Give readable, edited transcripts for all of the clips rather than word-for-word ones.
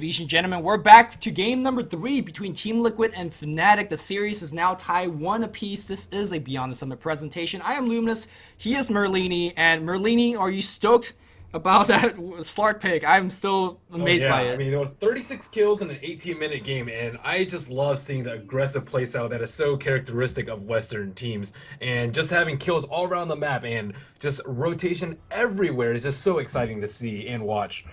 ladies and gentlemen, we're back to game number 3 between Team Liquid and Fnatic. The series is now tied 1 apiece. This is a Beyond the Summit presentation. I am Luminous, he is Merlini, and Merlini, are you stoked about that Slark pick? I'm still amazed by it. I mean, there were 36 kills in an 18-minute game, and I just love seeing the aggressive playstyle that is so characteristic of Western teams. And just having kills all around the map and just rotation everywhere is just so exciting to see and watch.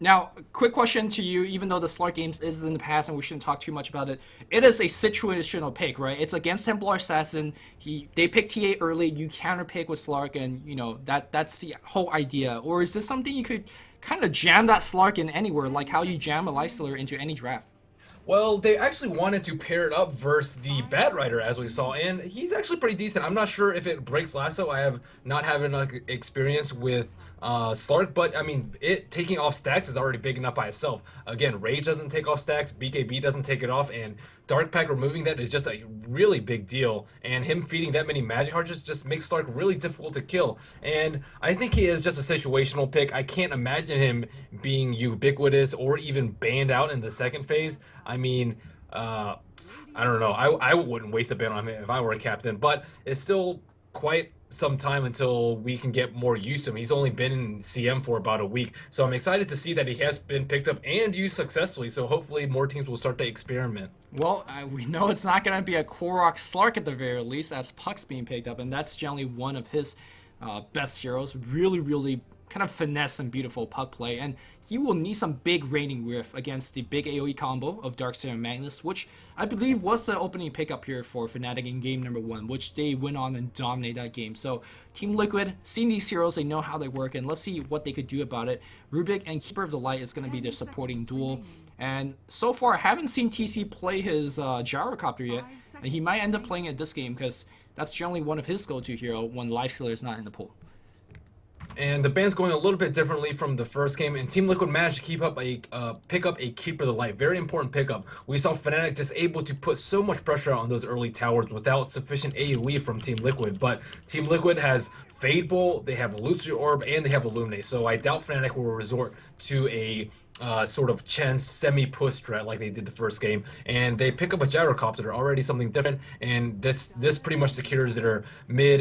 Now, quick question to you, even though the Slark games is in the past and we shouldn't talk too much about it, it is a situational pick, right? It's against Templar Assassin. They pick TA early, you counter pick with Slark, and you know that's the whole idea. Or is this something you could kind of jam that Slark in anywhere, like how you jam a Lifestealer into any draft? Well, they actually wanted to pair it up versus the Bat Rider, as we saw, and he's actually pretty decent. I'm not sure if it breaks lasso. I have not had enough experience with Slark, but I mean, it taking off stacks is already big enough by itself. Again, Rage doesn't take off stacks, BKB doesn't take it off, and Dark Pack removing that is just a really big deal. And him feeding that many magic hearts just makes Slark really difficult to kill. And I think he is just a situational pick. I can't imagine him being ubiquitous or even banned out in the second phase. I mean, I don't know. I wouldn't waste a ban on him if I were a captain, but it's still quite some time until we can get more used to him. He's only been in CM for about a week, so I'm excited to see that he has been picked up and used successfully, so hopefully more teams will start to experiment. Well, we know it's not going to be a Korok Slark at the very least, as Puck's being picked up, and that's generally one of his best heroes. Really kind of finesse and beautiful puck play, and he will need some big rating riff against the big AoE combo of Darkseer and Magnus, which I believe was the opening pickup here for Fnatic in game number 1, which they went on and dominated that game. So Team Liquid, seeing these heroes, they know how they work, and let's see what they could do about it. Rubik and Keeper of the Light is going to be their supporting duel, and so far I haven't seen TC play his Gyrocopter yet, and he might end up playing it this game because that's generally one of his go-to hero when Lifestealer is not in the pool. And the ban's going a little bit differently from the first game, and Team Liquid managed to keep up pick up a Keeper of the Light. Very important pickup. We saw Fnatic just able to put so much pressure on those early towers without sufficient AoE from Team Liquid. But Team Liquid has Fade Bowl, they have Illusory Orb, and they have Illuminate. So I doubt Fnatic will resort to a sort of Chen semi-push strat like they did the first game. And they pick up a Gyrocopter, already something different. And this pretty much secures their mid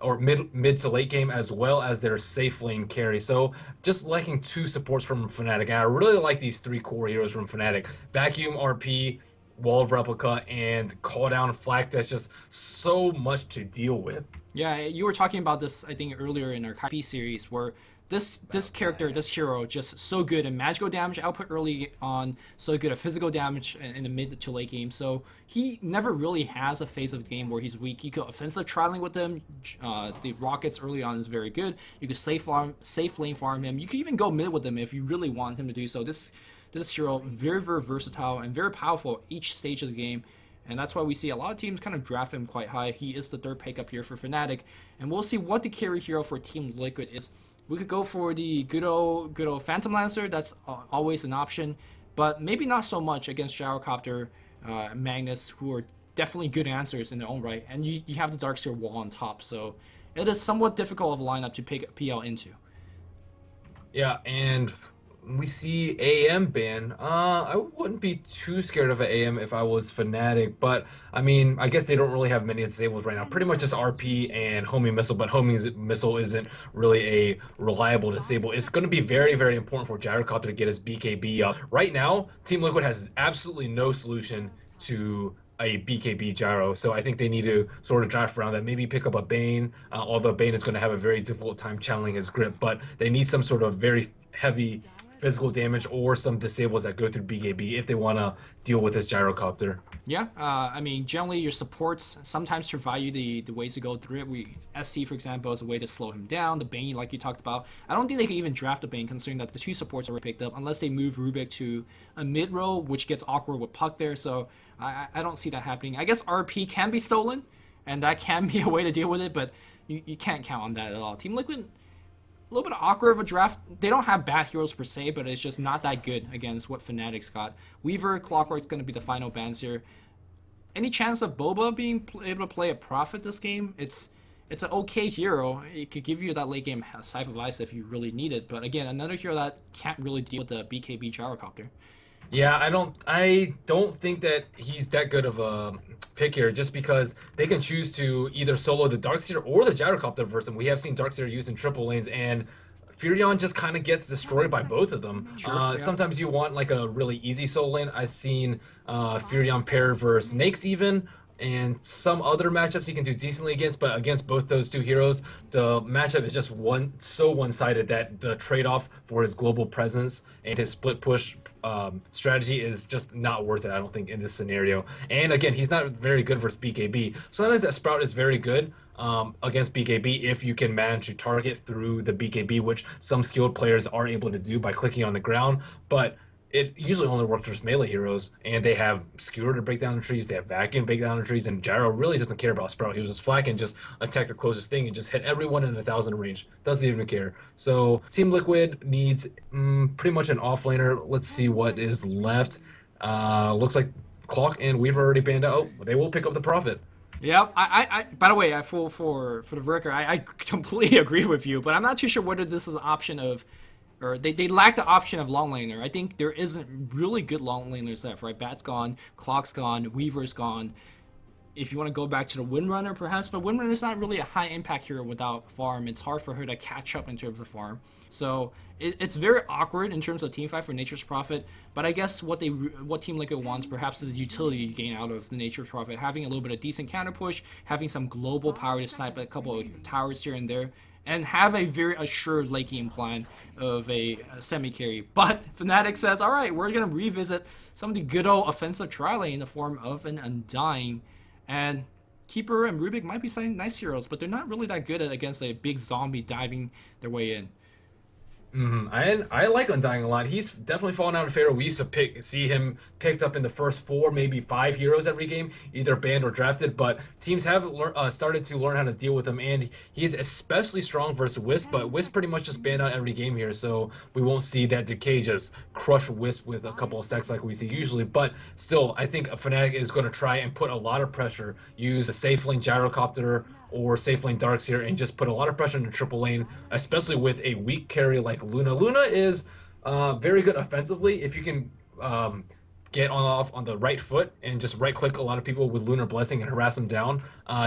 to late game, as well as their safe lane carry. So just liking 2 supports from Fnatic. And I really like these 3 core heroes from Fnatic. Vacuum, RP, Wall of Replica, and Call Down Flak. That's just so much to deal with. Yeah, you were talking about this, I think, earlier in our KP series, where this character, this hero, just so good in magical damage output early on, so good at physical damage in the mid to late game. So he never really has a phase of the game where he's weak. You could offensive trialing with him. The rockets early on is very good. You could safe lane farm him. You could even go mid with him if you really want him to do so. This hero, very versatile and very powerful each stage of the game. And that's why we see a lot of teams kind of draft him quite high. He is the 3rd pickup here for Fnatic. And we'll see what the carry hero for Team Liquid is. We could go for the good old Phantom Lancer. That's always an option, but maybe not so much against Gyrocopter, Magnus, who are definitely good answers in their own right. And you have the Darkseer wall on top, so it is somewhat difficult of a lineup to pick PL into. Yeah, and we see AM ban. I wouldn't be too scared of an AM if I was Fnatic, but I mean, I guess they don't really have many disables right now. Pretty much just RP and Homing Missile, but Homing Missile isn't really a reliable disable. It's going to be very important for Gyrocopter to get his BKB up. Right now, Team Liquid has absolutely no solution to a BKB gyro, so I think they need to sort of draft around that. Maybe pick up a Bane, although Bane is going to have a very difficult time channeling his grip, but they need some sort of very heavy physical damage or some disables that go through BKB if they want to deal with this Gyrocopter. Yeah, I mean, generally your supports sometimes provide you the ways to go through it. ST, for example, is a way to slow him down. The Bane, like you talked about, I don't think they can even draft a Bane considering that the 2 supports are picked up, unless they move Rubik to a mid row, which gets awkward with Puck there, so I don't see that happening. I guess RP can be stolen, and that can be a way to deal with it, but you can't count on that at all. Team Liquid, a little bit awkward of a draft. They don't have bad heroes per se, but it's just not that good against what Fnatic's got. Weaver, Clockwork's going to be the final bans here. Any chance of Boba being able to play a Prophet this game? It's it's an okay hero. It could give you that late game Scythe of Ice if you really need it. But again, another hero that can't really deal with the BKB gyrocopter. Yeah, I don't think that he's that good of a pick here, just because they can choose to either solo the Darkseer or the Gyrocopter version. We have seen Darkseer used in triple lanes, and Furion just kind of gets destroyed by both of them. Sure, yeah. Sometimes you want like a really easy solo lane. I've seen Furion pair versus Snakes even, and some other matchups he can do decently against, but against both those two heroes, the matchup is just so one-sided that the trade-off for his global presence and his split push strategy is just not worth it, I don't think, in this scenario. And again, he's not very good versus BKB. Sometimes that Sprout is very good against BKB if you can manage to target through the BKB, which some skilled players are able to do by clicking on the ground, but it usually only works with melee heroes, and they have Skewer to break down the trees, they have Vacuum to break down the trees, and Gyro really doesn't care about Sprout. He was just Flack and just attack the closest thing and just hit everyone in 1,000 range. Doesn't even care. So Team Liquid needs pretty much an offlaner. Let's see what is left. Looks like Clock and Weaver already banned out. Oh, they will pick up the Prophet. Yeah, by the way, for the record, I completely agree with you, but I'm not too sure whether this is an option of, or they lack the option of long laner. I think there isn't really good long laners left, right? Bat's gone, Clock's gone, Weaver's gone. If you want to go back to the Windrunner, perhaps, but Windrunner's not really a high impact hero without farm. It's hard for her to catch up in terms of farm. So it's very awkward in terms of teamfight for Nature's Prophet. But I guess what Team Liquid wants perhaps is the utility you gain out of the Nature's Prophet, having a little bit of decent counter push, having some global power to snipe a couple of towers here and there, and have a very assured late game plan of a semi-carry. But Fnatic says, all right, we're going to revisit some of the good old offensive tri-lane in the form of an Undying. And Keeper and Rubik might be some nice heroes, but they're not really that good against a big zombie diving their way in. I like Undying a lot. He's definitely fallen out of favor. We used to see him picked up in the first 4, maybe 5 heroes every game, either banned or drafted. But teams have started to learn how to deal with him, and he's especially strong versus Wisp. But Wisp pretty much just banned out every game here, so we won't see that Decay just crush Wisp with a couple of stacks like we see usually. But still, I think Fnatic is going to try and put a lot of pressure, use the safe lane Gyrocopter or safe lane Darkseer, and just put a lot of pressure in the triple lane, especially with a weak carry like Luna. Luna is very good offensively if you can get off on the right foot and just right click a lot of people with Lunar Blessing and harass them down,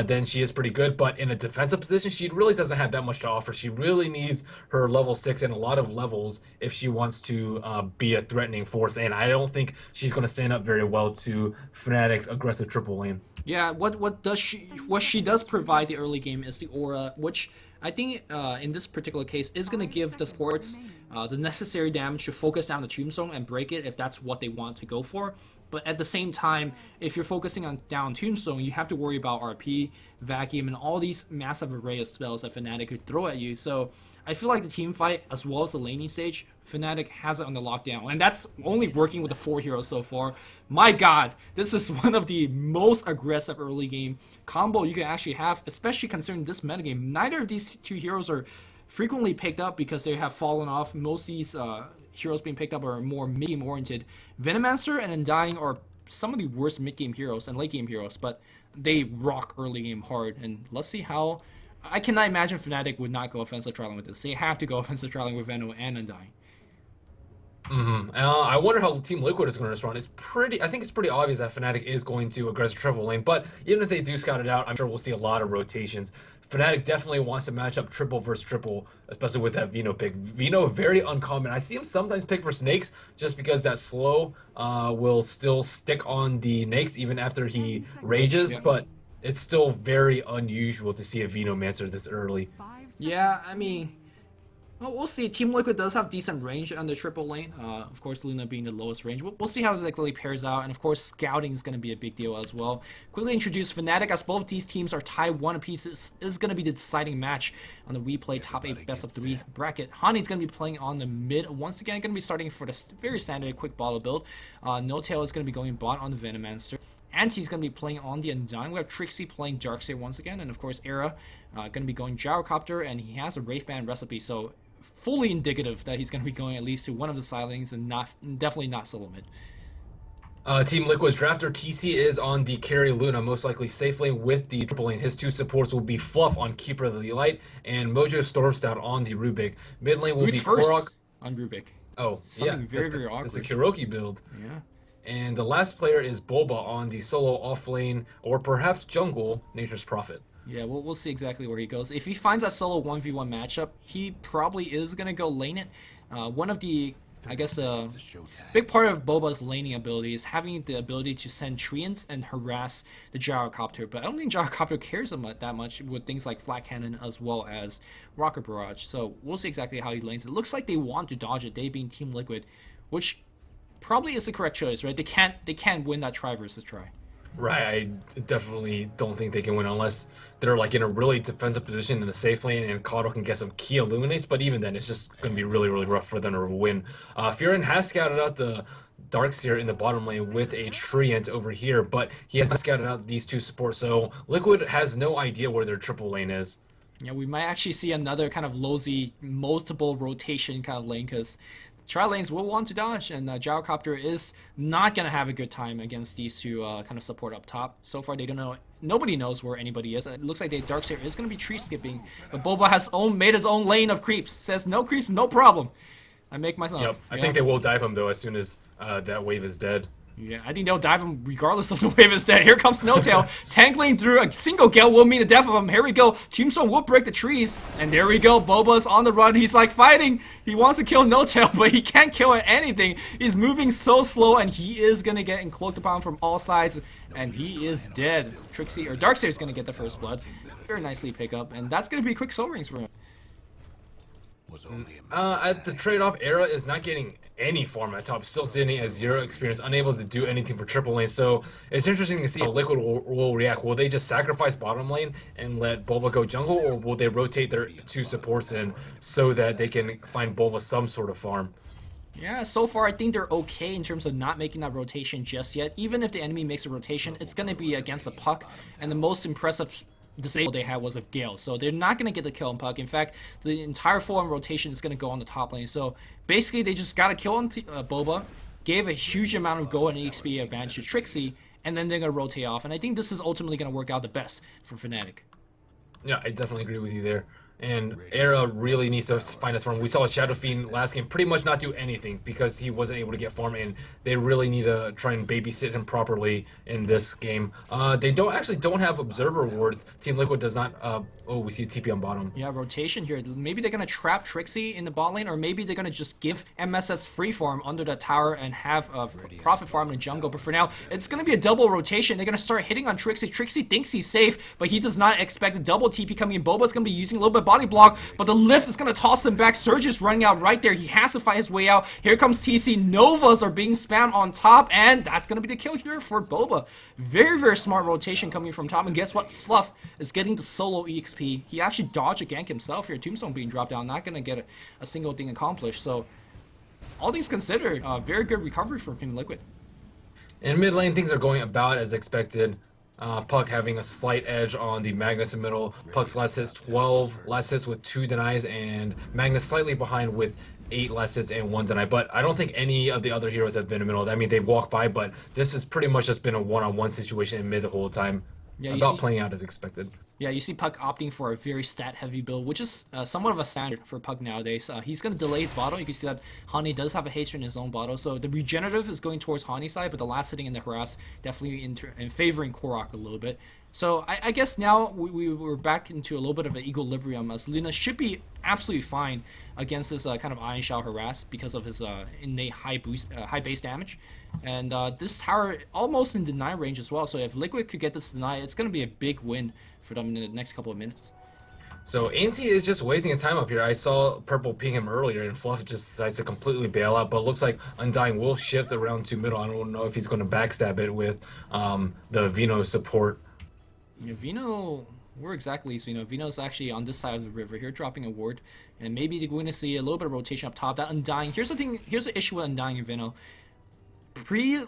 then she is pretty good. But in a defensive position, she really doesn't have that much to offer. She really needs her level 6 and a lot of levels if she wants to be a threatening force, and I don't think she's going to stand up very well to Fnatic's aggressive triple lane. Yeah, what she does provide the early game is the aura, which I think in this particular case is going to give the supports the necessary damage to focus down the Tombstone and break it if that's what they want to go for. But at the same time, if you're focusing on down Tombstone, you have to worry about RP, Vacuum, and all these massive array of spells that Fnatic could throw at you. So I feel like the team fight, as well as the laning stage, Fnatic has it on the lockdown. And that's only working with the 4 heroes so far. My god, this is one of the most aggressive early game combo you can actually have, especially considering this metagame. Neither of these 2 heroes are frequently picked up because they have fallen off. Most of these heroes being picked up are more mid-game oriented. Venomancer and Undying are some of the worst mid-game heroes and late-game heroes, but they rock early game hard. And let's see how... I cannot imagine Fnatic would not go offensive trialing with this. They have to go offensive trialing with Veno and Undying. I wonder how Team Liquid is going to respond. I think it's pretty obvious that Fnatic is going to aggressive triple lane, but even if they do scout it out, I'm sure we'll see a lot of rotations. Fnatic definitely wants to match up triple versus triple, especially with that Veno pick. Veno, very uncommon. I see him sometimes pick for Snakes just because that slow will still stick on the Nakes even after he rages, but it's still very unusual to see a Venomancer this early. Yeah, I mean, well, we'll see. Team Liquid does have decent range on the triple lane. Of course, Luna being the lowest range. We'll see how it really pairs out. And of course, scouting is going to be a big deal as well. Quickly introduce Fnatic, as both these teams are tied 1 apiece. This is going to be the deciding match on the Weplay top 8 best of 3 bracket. Hani's going to be playing on the mid. Once again, going to be starting for the very standard quick bottle build. No Tail is going to be going bot on the Venomancer. Anti's going to be playing on the Undying. We have Trixie playing Darkseer once again. And of course, Era going to be going Gyrocopter. And he has a Wraithband recipe. So fully indicative that he's going to be going at least to one of the side lanes and definitely not solo mid. Team Liquid's drafter TC is on the carry Luna, most likely safe lane with the triple lane. His two supports will be Fluff on Keeper of the Light and Mojo Stormstout on the Rubik. Mid lane will Boots be first Korok. on Rubik. Oh, Something yeah, very it's a awkward. Kuroki build. Yeah. And the last player is Bulba on the solo off lane, or perhaps jungle, Nature's Prophet. Yeah, we'll see exactly where he goes. If he finds that solo 1v1 matchup, he probably is going to go lane it. One of the, I guess, big part of Boba's laning ability is having the ability to send treants and harass the Gyrocopter. But I don't think Gyrocopter cares that much with things like Flat Cannon as well as Rocket Barrage. So we'll see exactly how he lanes it. It looks like they want to dodge it, they being Team Liquid, which probably is the correct choice, right? They can't win that try versus try. Right, I definitely don't think they can win unless they're like in a really defensive position in the safe lane and Kato can get some key illuminates, but even then it's just going to be really rough for them to win. Furin has scouted out the Darkseer in the bottom lane with a Treant over here, but he has not scouted out these two supports, so Liquid has no idea where their triple lane is. Yeah, we might actually see another kind of low-Z, multiple rotation kind of lane, because tri lanes will want to dodge, and Gyrocopter is not going to have a good time against these two kind of support up top. So far, they don't know. Nobody knows where anybody is. It looks like the Darkseer is going to be tree skipping, but Boba has made his own lane of creeps. Says, no creeps, no problem. I make myself. Yep, I think they will dive him, though, as soon as that wave is dead. Yeah, I think they'll dive him regardless of the wave is dead. Here comes No-Tail, tangling through a single gale will mean the death of him. Here we go. Tombstone will break the trees, and there we go. Boba's on the run. He's like fighting. He wants to kill No-Tail, but he can't kill anything. He's moving so slow, and he is gonna get encloaked upon from all sides, and he is dead. Trixie or Darkseer is gonna get the first blood. Very nicely pick up, and that's gonna be quick soul rings for him. At the trade-off, Era is not getting any farm at top, still sitting at 0 experience, unable to do anything for triple lane. So it's interesting to see how Liquid will react. Will they just sacrifice bottom lane and let Bulba go jungle, or will they rotate their two supports in so that they can find Bulba some sort of farm? Yeah, so far I think they're okay in terms of not making that rotation just yet. Even if the enemy makes a rotation, it's going to be against a Puck, and the most impressive disable they had was a Gale, so they're not going to get the kill on Puck. In fact, the entire full-on rotation is going to go on the top lane. So basically, they just got to kill on Boba, gave a huge amount of go and EXP advantage to Trixie, and then they're going to rotate off. And I think this is ultimately going to work out the best for Fnatic. Yeah, I definitely agree with you there. And Era really needs to find his farm. We saw Shadow Fiend last game pretty much not do anything because he wasn't able to get farm, and they really need to try and babysit him properly in this game. They don't have Observer wards. Team Liquid does not. Oh, we see a TP on bottom. Yeah, rotation here. Maybe they're going to trap Trixie in the bot lane, or maybe they're going to just give MSS free farm under the tower and have Profit farm in the jungle. But for now, it's going to be a double rotation. They're going to start hitting on Trixie. Trixie thinks he's safe, but he does not expect a double TP coming in. Boba's going to be using a little bit of body block, but the lift is going to toss him back. Surge is running out right there. He has to fight his way out. Here comes TC. Novas are being spammed on top, and that's going to be the kill here for Boba. Very smart rotation coming from top, and guess what? Fluff is getting the solo EXP. He actually dodged a gank himself here. Tombstone being dropped down, not going to get a single thing accomplished. So, all things considered, very good recovery from Team Liquid. In mid lane, things are going about as expected. Puck having a slight edge on the Magnus in middle. Puck's last hits 12, last hits with 2 denies, and Magnus slightly behind with 8 last hits and 1 deny. But I don't think any of the other heroes have been in the middle. I mean, they've walked by, but this has pretty much just been a one-on-one situation in mid the whole time. Yeah, about playing out as expected. Yeah, you see Puck opting for a very stat-heavy build, which is somewhat of a standard for Puck nowadays. He's going to delay his bottle. You can see that Hani does have a haste in his own bottle, so the regenerative is going towards Hani's side, but the last hitting in the harass definitely in favoring Korok a little bit. So I guess now we're back into a little bit of an equilibrium, as Luna should be absolutely fine against this kind of Iron Shell harass because of his innate high base damage. And this tower almost in deny range as well, so if Liquid could get this deny, it's going to be a big win for them in the next couple of minutes. So Anti is just wasting his time up here. I saw Purple ping him earlier, and Fluff just decides to completely bail out, but it looks like Undying will shift around to middle. I don't know if he's going to backstab it with the Vino support. Yeah, Vino, where exactly is Vino? Vino's actually on this side of the river here, dropping a ward, and maybe you're going to see a little bit of rotation up top. That Undying, here's the thing, here's the issue with Undying and Vino.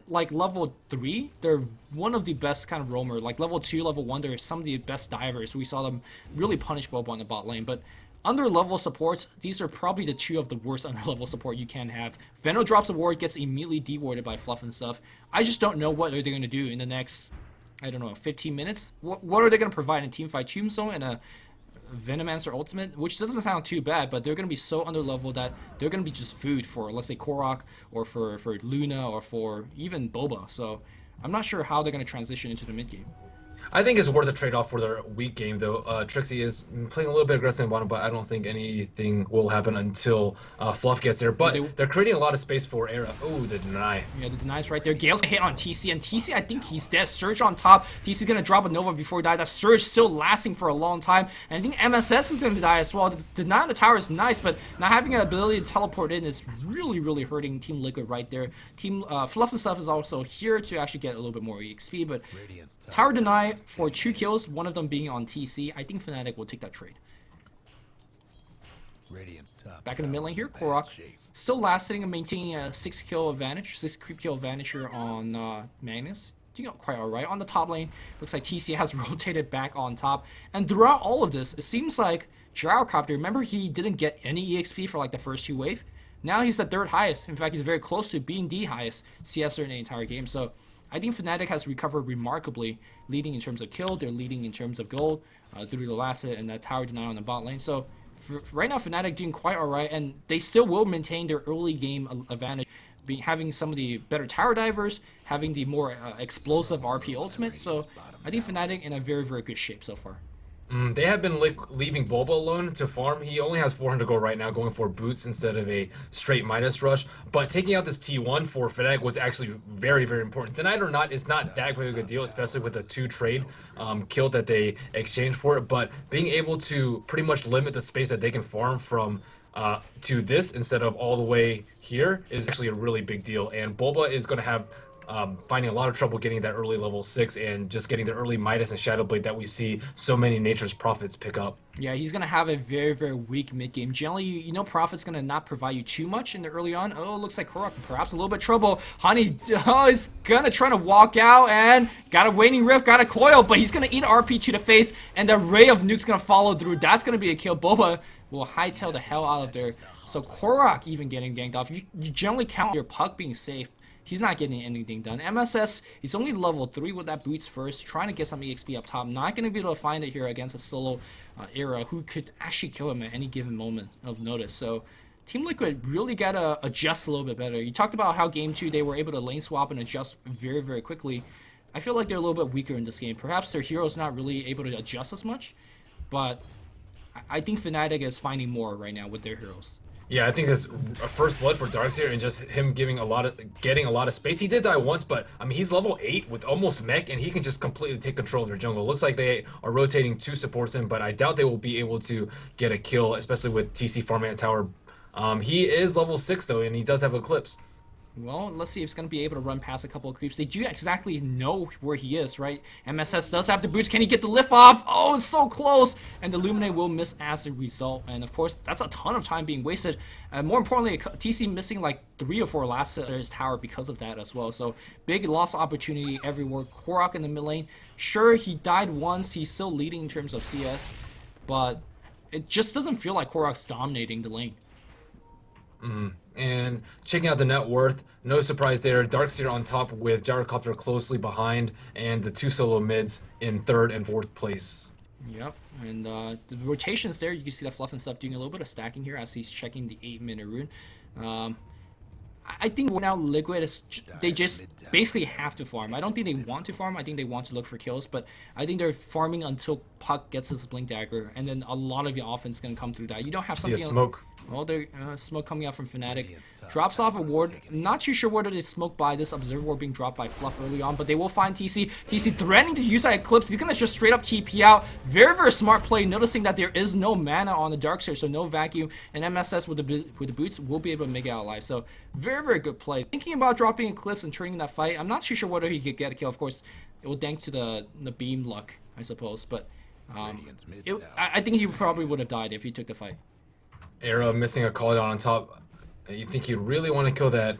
Like level 3, they're one of the best kind of roamer. Like level 2, level 1, they're some of the best divers. We saw them really punish Boba on the bot lane, but under-level supports, these are probably the two of the worst under-level support you can have. Veno drops a ward, gets immediately dewarded by Fluff and stuff. I just don't know what they're going to do in the next, I don't know, 15 minutes. What are they going to provide in Teamfight Tombstone and a Venomancer ultimate, which doesn't sound too bad, but they're going to be so under-leveled that they're going to be just food for, let's say, Korok, or for Luna, or for even Boba. So I'm not sure how they're going to transition into the mid-game. I think it's worth a trade-off for their weak game, though. Trixie is playing a little bit aggressive on bottom, but I don't think anything will happen until Fluff gets there. But they're creating a lot of space for Era. Oh, the deny. Yeah, the deny's right there. Gale's gonna hit on TC, and TC, I think he's dead. Surge on top. TC's gonna drop a Nova before he dies. That Surge still lasting for a long time, and I think MSS is gonna die as well. The deny on the tower is nice, but not having an ability to teleport in is really, really hurting Team Liquid right there. Team Fluff and stuff is also here to actually get a little bit more EXP, but tower deny for 2 kills, one of them being on TC. I think Fnatic will take that trade. Back in the mid lane here, Korok still lasting and maintaining a 6 kill advantage, 6 creep kill advantage here on Magnus. Doing quite alright. On the top lane, looks like TC has rotated back on top. And throughout all of this, it seems like Gyrocopter, remember he didn't get any EXP for like the first 2 waves? Now he's the 3rd highest. In fact, he's very close to being the highest CSer in the entire game. So I think Fnatic has recovered remarkably, leading in terms of kill, they're leading in terms of gold through the last hit and that tower deny on the bot lane. So right now Fnatic doing quite alright, and they still will maintain their early game advantage, having some of the better tower divers, having the more explosive RP ultimate. So I think Fnatic in a very, very good shape so far. They have been leaving Boba alone to farm. He only has 400 gold right now, going for boots instead of a straight Midas rush. But taking out this T1 for Fnatic was actually very, very important. Denied or not, it's not that big of a deal, especially with the 2 trade kill that they exchanged for it. But being able to pretty much limit the space that they can farm from to this instead of all the way here is actually a really big deal. And Boba is going to have finding a lot of trouble getting that early level 6 and just getting the early Midas and Shadow Blade that we see so many Nature's Prophets pick up. Yeah, he's going to have a very, very weak mid-game. Generally, you know Prophet's going to not provide you too much in the early on. Oh, looks like Korok perhaps a little bit trouble. Honey is going to try to walk out and got a Waning Rift, got a coil, but he's going to eat RP to the face, and the Ray of Nuke's going to follow through. That's going to be a kill. Boba will hightail the hell out of there. So Korok even getting ganked off. You generally count on your puck being safe. He's not getting anything done. MSS, he's only level 3 with that boots first, trying to get some EXP up top. Not going to be able to find it here against a solo Era who could actually kill him at any given moment of notice. So Team Liquid really got to adjust a little bit better. You talked about how game 2 they were able to lane swap and adjust very, very quickly. I feel like they're a little bit weaker in this game. Perhaps their hero's not really able to adjust as much, but I think Fnatic is finding more right now with their heroes. Yeah, I think this first blood for Darkseer and just him getting a lot of space. He did die once, but I mean he's level 8 with almost mech, and he can just completely take control of their jungle. Looks like they are rotating 2 supports in, but I doubt they will be able to get a kill, especially with TC farming at tower. He is level 6 though, and he does have Eclipse. Well, let's see if he's going to be able to run past a couple of creeps. They do exactly know where he is, right? MSS does have the boots. Can he get the lift off? Oh, it's so close. And the Luminate will miss as a result. And of course, that's a ton of time being wasted. More importantly, TC missing like 3 or 4 last at his tower because of that as well. So big loss opportunity everywhere. Korok in the mid lane. Sure, he died once. He's still leading in terms of CS. But it just doesn't feel like Korok's dominating the lane. And checking out the net worth, no surprise there. Darkseer on top with Gyrocopter closely behind, and the 2 solo mids in 3rd and 4th place. Yep, and the rotations there, you can see that Fluff and stuff doing a little bit of stacking here as he's checking the 8-minute rune. I think now Liquid is they just basically have to farm. I don't think they want to farm. I think they want to look for kills, but I think they're farming until Puck gets his Blink Dagger, and then a lot of your offense is gonna come through that. You don't have something. See a smoke. Well, there's smoke coming out from Fnatic. Drops off a ward. Not too sure whether they smoke by this observer ward being dropped by Fluff early on, but they will find TC. TC threatening to use that Eclipse. He's going to just straight up TP out. Very, very smart play, noticing that there is no mana on the Darkseer, so no vacuum, and MSS with the boots will be able to make it out alive. So very, very good play. Thinking about dropping Eclipse and turning that fight, I'm not too sure whether he could get a kill. Of course, it will thanks to the beam luck, I suppose, but I think he probably would have died if he took the fight. Era missing a call down on top. You think you really want to kill that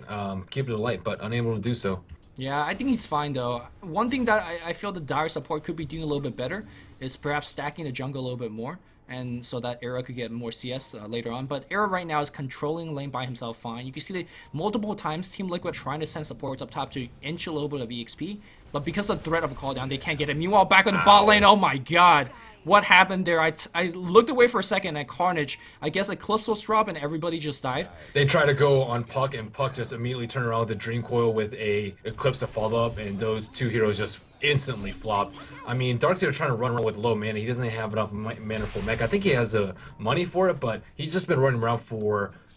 Keeper of the Light, but unable to do so. Yeah, I think he's fine though. One thing that I feel the dire support could be doing a little bit better is perhaps stacking the jungle a little bit more. and so that Era could get more CS later on. But Era right now is controlling lane by himself fine. You can see that multiple times Team Liquid trying to send supports up top to inch a little bit of EXP, but because of the threat of a call down, they can't get it. Meanwhile, back on the bot lane, oh my god. What happened there? I looked away for a second at Carnage. I guess Eclipse was dropped and everybody just died. They try to go on Puck, and Puck just immediately turned around with the Dream Coil with a Eclipse to follow up, and those two heroes just instantly flopped. I mean, Darkseer trying to run around with low mana. He doesn't have enough mana for mech. I think he has the money for it, but he's just been running around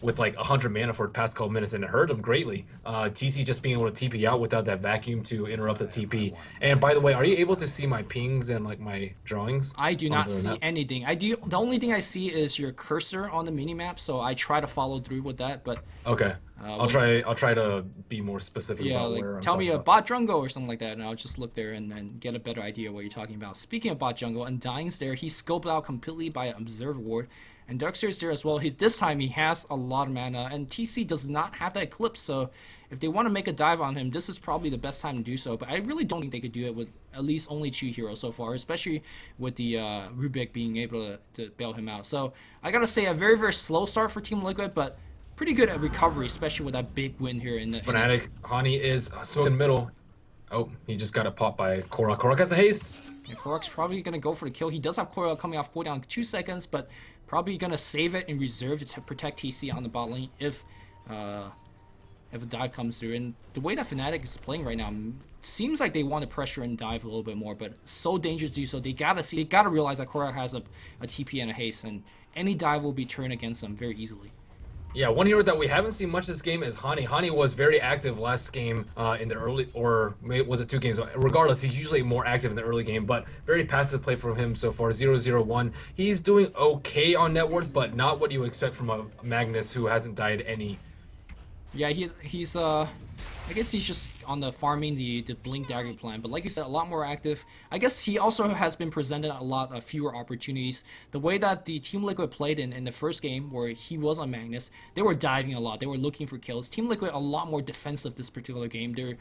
with like 100 mana for the past couple minutes, and it hurt him greatly. TC just being able to TP out without that vacuum to interrupt the TP. And by the way, are you able to see my pings and like my drawings? I do not see anything. The only thing I see is your cursor on the minimap, so I try to follow through with that, but okay. I'll try to be more specific about like, where I'm tell me a about. bot jungle or something like that, and I'll just look there and then get a better idea of what you're talking about. Speaking of bot jungle, Undying's there. He's scoped out completely by Observe Ward, and Darkseer's there as well. This time he has a lot of mana, and TC does not have that Eclipse, so if they want to make a dive on him, this is probably the best time to do so. But I really don't think they could do it with at least only 2 heroes so far, especially with the Rubik being able to bail him out. So I gotta say, a very, very slow start for Team Liquid, but pretty good at recovery, especially with that big win here in the Fnatic. Honey is smoking middle. Oh, he just got a pop by Korok. Korok has a haste. Yeah, Korok's probably gonna go for the kill. He does have Coil coming off cooldown in 2 seconds, but probably gonna save it and reserve it to protect TC on the bot lane if a dive comes through. And the way that Fnatic is playing right now seems like they want to pressure and dive a little bit more, but so dangerous to do so. They gotta realize that Korok has a TP and a haste, and any dive will be turned against them very easily. Yeah, one hero that we haven't seen much this game is Hani. Hani was very active last game in the early, or was it 2 games? Regardless, he's usually more active in the early game, but very passive play from him so far, 0-0-1. He's doing okay on net worth, but not what you would expect from a Magnus who hasn't died any. Yeah, he's I guess he's just on the farming the Blink Dagger plan, but like you said, a lot more active. I guess he also has been presented a lot of fewer opportunities. The way that the Team Liquid played in the first game, where he was on Magnus, they were diving a lot. They were looking for kills. Team Liquid a lot more defensive this particular game. They're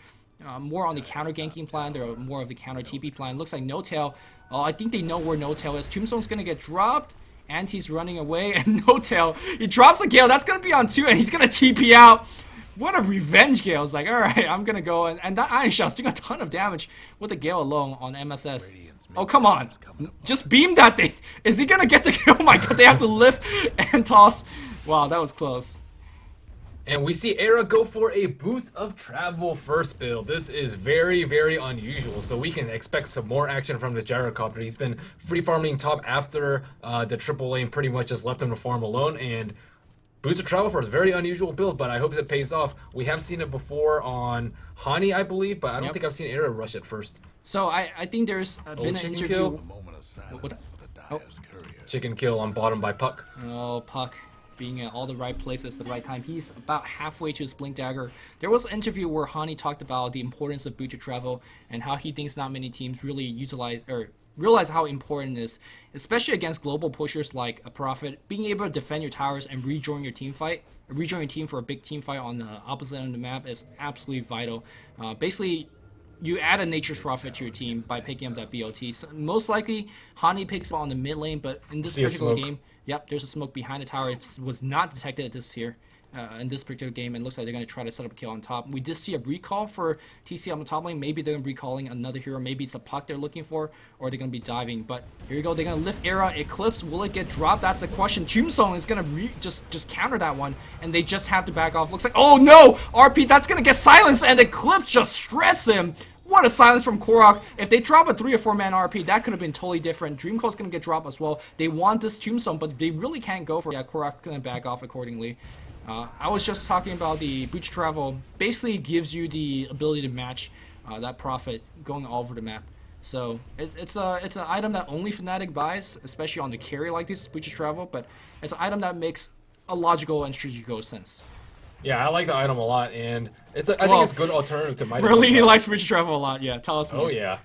more on the counter ganking plan. They're more of the counter TP plan. Looks like No Tail. I think they know where No Tail is. Tombstone's gonna get dropped. And he's running away, and No Tail, he drops a Gale. That's gonna be on 2, and he's gonna TP out. What a revenge Gale. It's like, alright, I'm gonna go, and that Iron Shot's doing a ton of damage with the Gale alone on MSS. Oh, come on. Just beam that thing. Is he gonna get the kill? Oh my god, they have to lift and toss. Wow, that was close. And we see Era go for a Boots of Travel first build. This is very, very unusual, so we can expect some more action from the Gyrocopter. He's been free farming top after the triple lane pretty much just left him to farm alone, and Boots of Travel for a very unusual build, but I hope it pays off. We have seen it before on Hani, I believe, but I don't think I've seen Era rush it first. So I think there's been an interview. Kill. Oh. Chicken kill on bottom by Puck. Oh, Puck being at all the right places at the right time. He's about halfway to his Blink Dagger. There was an interview where Hani talked about the importance of Boots of Travel and how he thinks not many teams really realize how important it is, especially against global pushers like a Prophet. Being able to defend your towers and rejoin your team for a big team fight on the opposite end of the map is absolutely vital. Basically, you add a Nature's Prophet to your team by picking up that BOT. So most likely, Hani picks up on the mid lane, but in this particular game, yep, there's a smoke behind the tower. It was not detected at this here. In this particular game, and looks like they're going to try to set up a kill on top. We did see a recall for TC on the top lane. Maybe they're going to be recalling another hero. Maybe it's a Puck they're looking for, or they're going to be diving. But here you go. They're going to lift Era. Eclipse, will it get dropped? That's the question. Tombstone is going to just counter that one, and they just have to back off. Looks like, oh no! RP, that's going to get silenced, and Eclipse just shreds him. What a silence from Korok. If they drop a 3 or 4 man RP, that could have been totally different. Dreamcore's going to get dropped as well. They want this Tombstone, but they really can't go for it. Yeah, Korok's going to back off accordingly. I was just talking about the Boots Travel. Basically gives you the ability to match that Prophet going all over the map. So it's an item that only Fnatic buys, especially on the carry like this, Boots Travel. But it's an item that makes a logical and strategical sense. Yeah, I like the item a lot, and I think it's a good alternative to Midas. Merlini likes Boots Travel a lot. Yeah, tell us more. Oh yeah.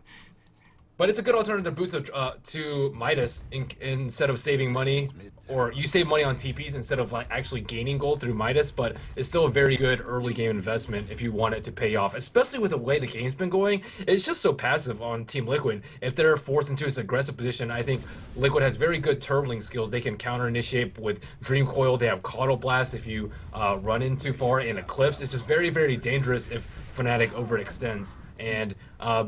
But it's a good alternative boost to Midas instead of saving money, or you save money on TPs instead of like actually gaining gold through Midas. But it's still a very good early game investment if you want it to pay off, especially with the way the game's been going. It's just so passive on Team Liquid. If they're forced into this aggressive position, I think Liquid has very good turtling skills. They can counter initiate with Dream Coil. They have Caudal Blast if you run in too far, in Eclipse. It's just very, very dangerous if Fnatic overextends. And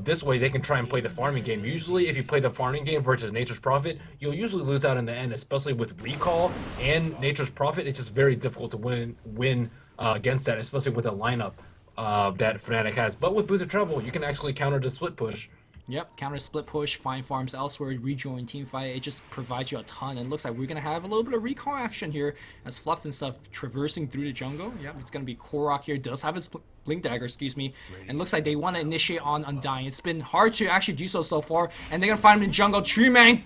this way they can try and play the farming game. Usually if you play the farming game versus Nature's Prophet, you'll usually lose out in the end, especially with Recall and Nature's Prophet. It's just very difficult to win against that, especially with a lineup that Fnatic has. But with Boots of Travel, you can actually counter the split push. Yep, counter split push, find farms elsewhere, rejoin team fight. It just provides you a ton, and it looks like we're gonna have a little bit of recall action here as Fluff and stuff traversing through the jungle. Yep, it's gonna be Korok here. Does have his blink dagger, excuse me, and looks like they want to initiate on Undying. It's been hard to actually do so far, and they're gonna find him in jungle. Tree Man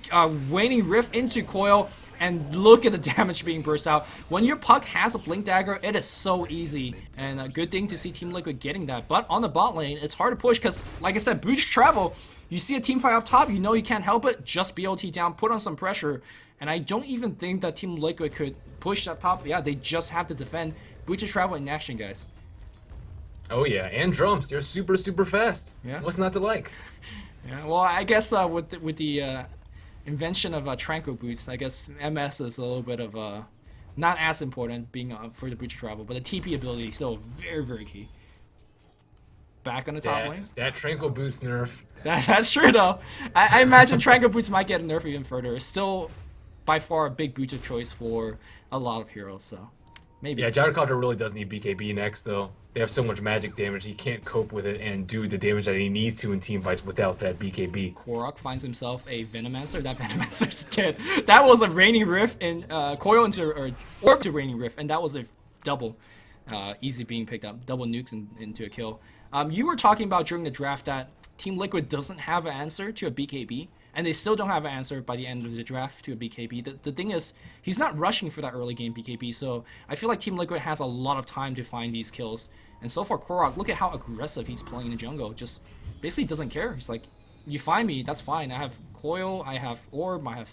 waning rift into Coil. And look at the damage being burst out. When your puck has a blink dagger, it is so easy. And a good thing to see Team Liquid getting that. But on the bot lane, it's hard to push because, like I said, boost travel. You see a team fight up top, you know you can't help it. Just BLT down, put on some pressure. And I don't even think that Team Liquid could push up top. Yeah, they just have to defend. Boost travel in action, guys. Oh yeah, and drums. They're super, super fast. Yeah. What's not to like? Yeah, well, I guess with the invention of Tranquil Boots, I guess MS is a little bit of not as important being for the Boots travel, but the TP ability is still very, very key. Back on the top lane. That Tranquil Boots nerf. That's true though. I imagine Tranquil Boots might get nerfed even further. It's still by far a big boot of choice for a lot of heroes, so maybe. Yeah, Gyrocopter really does need BKB next though. They have so much magic damage, he can't cope with it and do the damage that he needs to in team fights without that BKB. Korok finds himself a Venomancer. That Venomancer's dead. That was a Raining Rift and Coil into Orb to Raining Rift, and that was a double easy being picked up. Double nukes into a kill. You were talking about during the draft that Team Liquid doesn't have an answer to a BKB. And they still don't have an answer by the end of the draft to a BKB. The thing is, he's not rushing for that early game BKB, so I feel like Team Liquid has a lot of time to find these kills. And so far, Korok, look at how aggressive he's playing in the jungle. Just basically doesn't care. He's like, you find me, that's fine. I have Coil, I have Orb, I have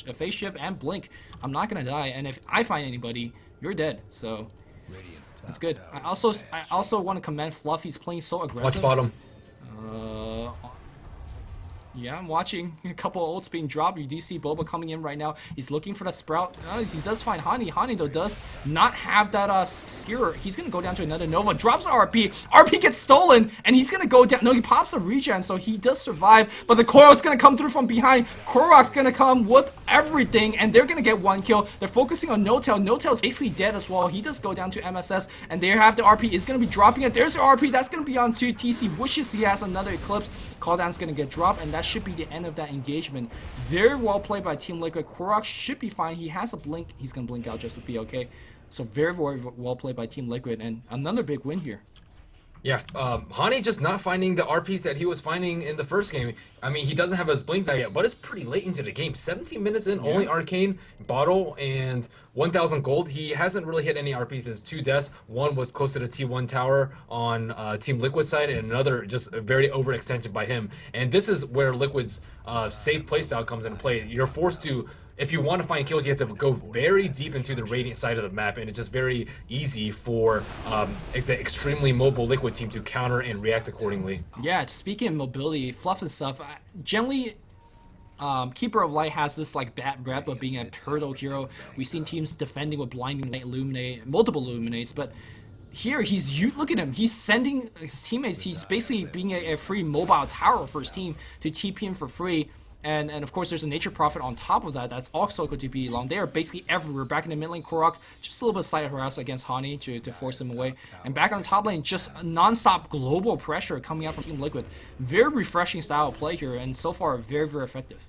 a Phase Shift, and Blink. I'm not going to die, and if I find anybody, you're dead. So that's good. I also want to commend Fluff. He's playing so aggressive. Watch bottom. Yeah, I'm watching a couple of ults being dropped. You do see Boba coming in right now. He's looking for that Sprout. He does find Hani. Hani, though, does not have that Skewer. He's going to go down to another Nova. Drops RP. RP gets stolen, and he's going to go down. No, he pops a regen, so he does survive. But the Coil's going to come through from behind. Korok's going to come with everything, and they're going to get one kill. They're focusing on No-Tail. No-Tail's basically dead as well. He does go down to MSS, and there have the RP. Is going to be dropping it. There's the RP. That's going to be on to TC. Wishes he has another Eclipse. Cooldown's going to get dropped, and that should be the end of that engagement. Very well played by Team Liquid. Korok should be fine. He has a blink. He's going to blink out just to be okay. So very, very well played by Team Liquid, and another big win here. Yeah, Hani just not finding the RPs that he was finding in the first game. I mean, he doesn't have his blink back yet, but it's pretty late into the game. 17 minutes in, only Arcane, Bottle, and 1,000 gold. He hasn't really hit any RPs. His 2 deaths. One was close to the T1 tower on Team Liquid side, and another just a very overextension by him. And this is where Liquid's safe playstyle comes into play. You're forced to, if you want to find kills, you have to go very deep into the Radiant side of the map, and it's just very easy for the extremely mobile Liquid team to counter and react accordingly. Yeah, speaking of mobility, Fluff and stuff, generally, Keeper of Light has this like bad rep of being a turtle hero. We've seen teams defending with Blinding Light, Illuminate, multiple Illuminates, but here look at him, he's sending his teammates, he's basically being a free mobile tower for his team to TP him for free. And of course, there's a Nature Prophet on top of that. That's also going to be long. They are basically everywhere. Back in the mid lane, Korok, just a little bit of slight harass against Hani to force him away. And back on the top lane, just non-stop global pressure coming out from Team Liquid. Very refreshing style of play here, and so far, very, very effective.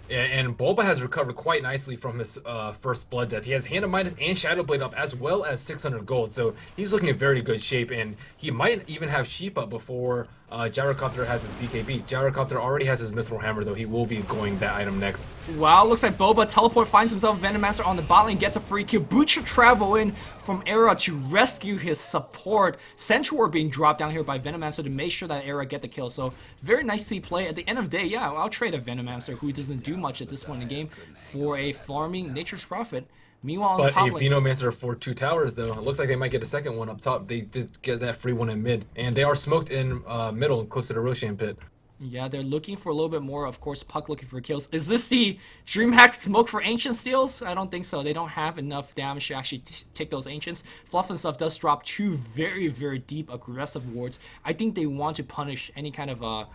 And Bulba has recovered quite nicely from his first Blood Death. He has Hand of Midas and Shadow Blade up, as well as 600 gold. So he's looking in very good shape, and he might even have Sheep up before Gyrocopter has his BKB. Gyrocopter already has his Mithril Hammer, though he will be going that item next. Wow, looks like Boba teleport finds himself Venomancer on the bot lane, gets a free kill. Butcher travel in from Era to rescue his support. Centaur being dropped down here by Venomancer to make sure that Era get the kill. So very nicely played. At the end of the day, yeah, I'll trade a Venomancer who doesn't do much at this point in the game for a farming Nature's Prophet. Meanwhile, on the top lane, Venomancer for 2 towers, though. It looks like they might get a second one up top. They did get that free one in mid, and they are smoked in middle, close to the Roshan pit. yeah, they're looking for a little bit more. Of course, Puck looking for kills. Is this the DreamHack smoke for Ancient Steals? I don't think so. They don't have enough damage to actually take those Ancients. Fluff and stuff does drop 2 very, very deep aggressive wards. I think they want to punish any kind of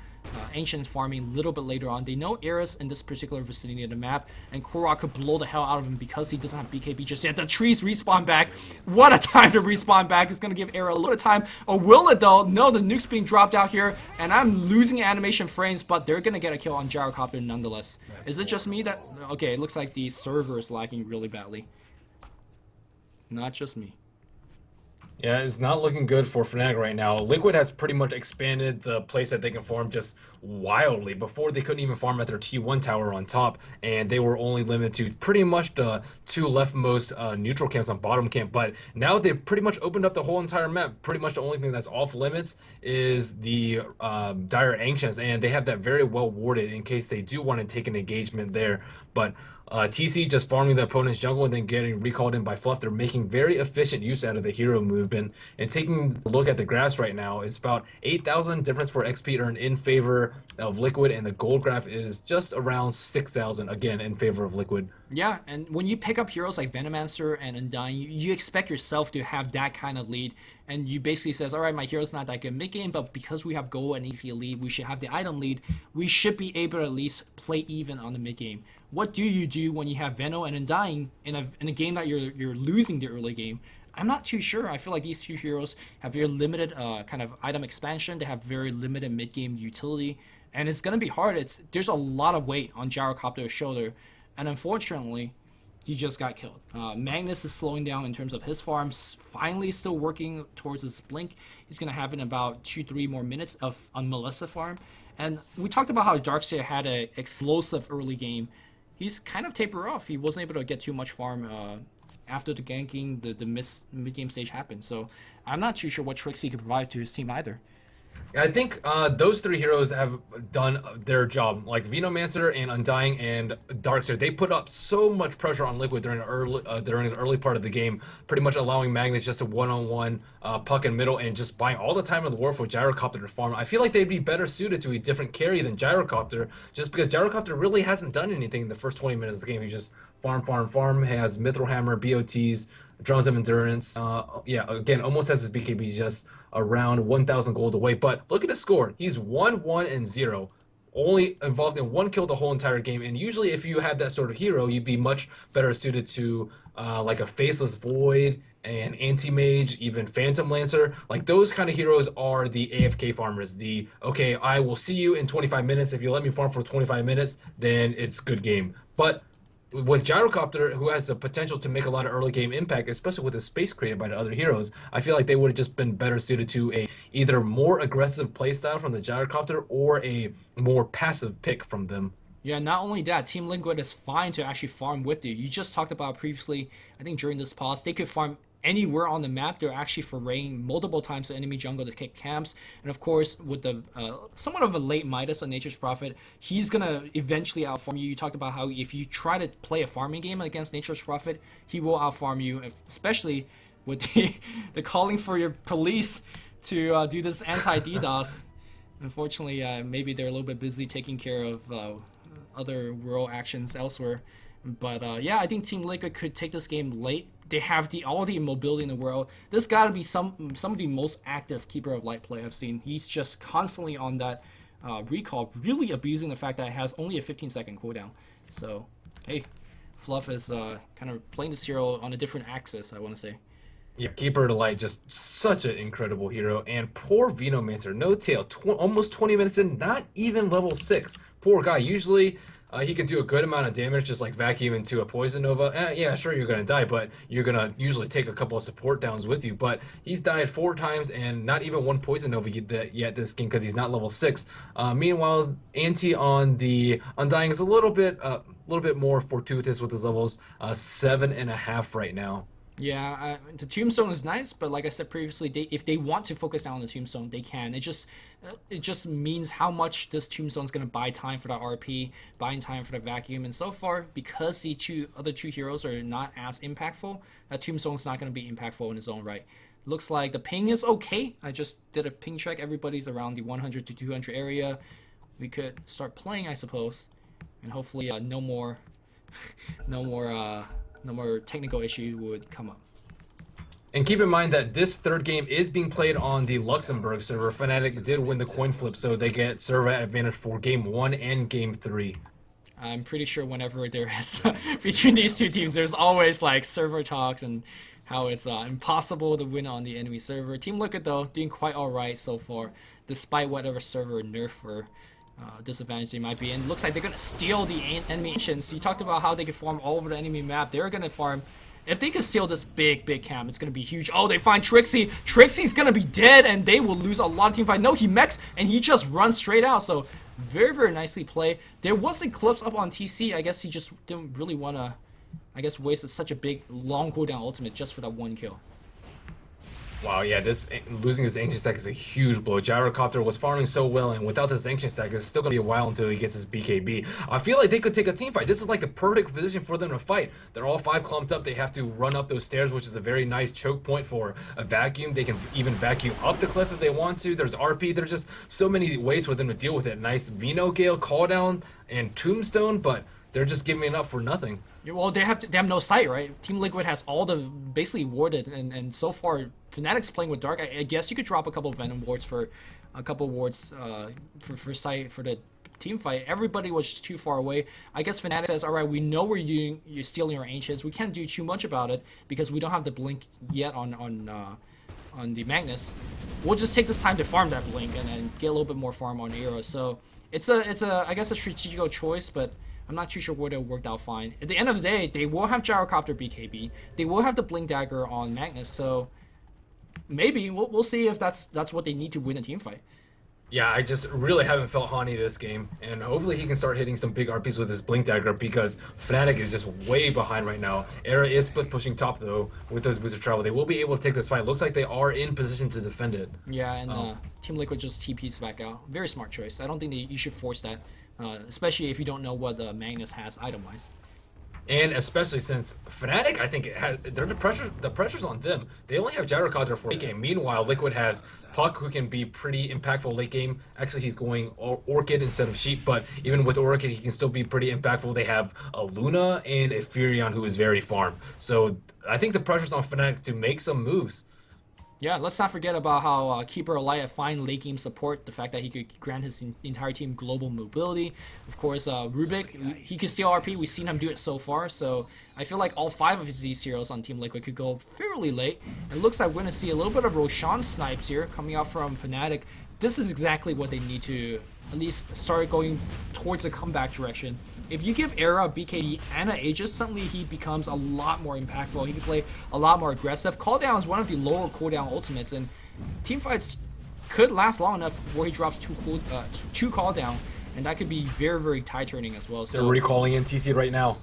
Ancient farming a little bit later on. They know Era's in this particular vicinity of the map, and Korok could blow the hell out of him because he doesn't have BKB just yet. The trees respawn back. What a time to respawn back. It's going to give Era a little time. Oh, will it though? No, the nuke's being dropped out here, and I'm losing animation frames, but they're going to get a kill on Gyrocopter nonetheless. Is it just me that... Okay, it looks like the server is lagging really badly. Not just me. Yeah, it's not looking good for Fnatic right now. Liquid has pretty much expanded the place that they can farm just wildly. Before, they couldn't even farm at their T1 tower on top, and they were only limited to pretty much the 2 leftmost neutral camps on bottom camp. But now they've pretty much opened up the whole entire map. Pretty much the only thing that's off limits is the Dire Ancients, and they have that very well warded in case they do want to take an engagement there. But TC just farming the opponent's jungle and then getting recalled in by Fluff. They're making very efficient use out of the hero movement. And taking a look at the graphs right now, it's about 8,000 difference for XP earned in favor of Liquid, and the gold graph is just around 6,000 again in favor of Liquid. Yeah, and when you pick up heroes like Venomancer and Undying, you expect yourself to have that kind of lead, and you basically says, alright, my hero's not that good mid-game, but because we have gold and EP lead, we should have the item lead, we should be able to at least play even on the mid-game. What do you do when you have Veno and Undying in a game that you're losing the early game? I'm not too sure. I feel like these 2 heroes have very limited kind of item expansion. They have very limited mid-game utility, and it's going to be hard. There's a lot of weight on Gyrocopter's shoulder, and unfortunately, he just got killed. Magnus is slowing down in terms of his farms, finally still working towards his blink. He's going to have in about 2-3 more minutes on Melissa farm. And we talked about how Darkseer had an explosive early game. He's kind of tapered off. He wasn't able to get too much farm after the ganking, the mid-game stage happened. So I'm not too sure what tricks he could provide to his team either. I think those 3 heroes have done their job. Like Venomancer and Undying and Darkseer, they put up so much pressure on Liquid during the early part of the game, pretty much allowing Magnus just to one-on-one Puck in middle and just buying all the time in the world for Gyrocopter to farm. I feel like they'd be better suited to a different carry than Gyrocopter, just because Gyrocopter really hasn't done anything in the first 20 minutes of the game. He just farm, has Mithril Hammer, BOTs, Drums of Endurance. Yeah, again, almost has his BKB just around 1,000 gold away. But look at his score. He's 1-1-0. Only involved in 1 kill the whole entire game. And usually if you had that sort of hero, you'd be much better suited to like a Faceless Void, and Anti-Mage, even Phantom Lancer. Like those kind of heroes are the AFK farmers. The, okay, I will see you in 25 minutes. If you let me farm for 25 minutes, then it's good game. But with Gyrocopter, who has the potential to make a lot of early game impact, especially with the space created by the other heroes, I feel like they would have just been better suited to a either more aggressive playstyle from the Gyrocopter or a more passive pick from them. Yeah, not only that, Team Liquid is fine to actually farm with you. You just talked about previously, I think during this pause, they could farm anywhere on the map. They're actually foraying multiple times to enemy jungle to kick camps, and of course with the somewhat of a late Midas on Nature's Prophet, he's gonna eventually outfarm you. You talked about how if you try to play a farming game against Nature's Prophet, he will outfarm you, especially with the calling for your police to do this anti-DDoS. Unfortunately, maybe they're a little bit busy taking care of other world actions elsewhere, but yeah, I think Team Liquid could take this game late. They have all the mobility in the world. This got to be some of the most active Keeper of Light play I've seen. He's just constantly on that recall, really abusing the fact that it has only a 15-second cooldown. So, hey, Fluff is kind of playing this hero on a different axis, I want to say. Yeah, Keeper of the Light, just such an incredible hero. And poor Venomancer, no tail, almost 20 minutes in, not even level 6. Poor guy. Usually, he can do a good amount of damage, just like vacuum into a Poison Nova. Yeah, sure, you're gonna die, but you're gonna usually take a couple of support downs with you. But he's died 4 times and not even 1 Poison Nova yet this game because he's not level 6. Meanwhile, Anti on the Undying is a little bit more fortuitous with his levels, 7.5 right now. Yeah, the Tombstone is nice, but like I said previously, if they want to focus down on the Tombstone, they can. It just means how much this Tombstone is going to buy time for the RP, buying time for the Vacuum, and so far, because the other two heroes are not as impactful, that Tombstone is not going to be impactful in its own right. Looks like the ping is okay. I just did a ping check. Everybody's around the 100 to 200 area. We could start playing, I suppose, and hopefully no more technical issue would come up. And keep in mind that this third game is being played on the Luxembourg server. Fnatic did win the coin flip, so they get server advantage for game 1 and game 3. I'm pretty sure whenever there is between these two teams, there's always like server talks and how it's impossible to win on the enemy server. Team Liquid though doing quite alright so far, despite whatever server nerf or disadvantage they might be. And it looks like they're gonna steal the enemy ancients. You talked about how they can farm all over the enemy map. They're gonna farm. If they can steal this big camp, it's gonna be huge. Oh, they find Trixie. Trixie's gonna be dead, and they will lose a lot of team fight. No, he mechs, and he just runs straight out. So very nicely played. There was Eclipse up on TC. I guess he just didn't really wanna, waste such a big long cooldown ultimate just for that 1 kill. Wow, yeah, losing his Ancient stack is a huge blow. Gyrocopter was farming so well, and without this Ancient stack, it's still going to be a while until he gets his BKB. I feel like they could take a team fight. This is like the perfect position for them to fight. They're all 5 clumped up. They have to run up those stairs, which is a very nice choke point for a vacuum. They can even vacuum up the cliff if they want to. There's RP. There's just so many ways for them to deal with it. Nice Vino Gale, Call Down, and Tombstone, but they're just giving it up for nothing. Yeah, well, they have no sight, right? Team Liquid has all the basically warded, and so far Fnatic's playing with Dark. I guess you could drop a couple of Venom wards for a couple of wards for sight for the team fight. Everybody was just too far away. I guess Fnatic says, all right, we know you're stealing our ancients. We can't do too much about it because we don't have the blink yet on the Magnus. We'll just take this time to farm that blink and get a little bit more farm on arrows. So it's I guess a strategical choice, but I'm not too sure where it'll work out fine. At the end of the day, they will have Gyrocopter BKB. They will have the Blink Dagger on Magnus, so maybe we'll see if that's what they need to win a team fight. Yeah, I just really haven't felt Hani this game, and hopefully he can start hitting some big RPs with his Blink Dagger because Fnatic is just way behind right now. Era is split pushing top though with those Wizard Travel. They will be able to take this fight. Looks like they are in position to defend it. Yeah, and Team Liquid just TPs back out. Very smart choice. I don't think you should force that. Especially if you don't know what Magnus has item-wise. And especially since Fnatic, I think, the pressure's on them. They only have Gyrocopter for late game. Meanwhile, Liquid has Puck, who can be pretty impactful late game. Actually, he's going Orchid instead of Sheep, but even with Orchid, he can still be pretty impactful. They have a Luna and a Furion, who is very farm. So I think the pressure's on Fnatic to make some moves. Yeah, let's not forget about how Keeper Elia find late game support, the fact that he could grant his entire team global mobility. Of course, Rubik, he can steal RP. We've seen him do it so far, so I feel like all 5 of these heroes on Team Liquid could go fairly late. It looks like we're going to see a little bit of Roshan snipes here coming out from Fnatic. This is exactly what they need to at least start going towards a comeback direction. If you give Era, BKB, and an Aegis, suddenly he becomes a lot more impactful. He can play a lot more aggressive. Cooldown is one of the lower cooldown ultimates, and teamfights could last long enough where he drops 2 cooldown, and that could be very tie turning as well. So, they're recalling in TC right now.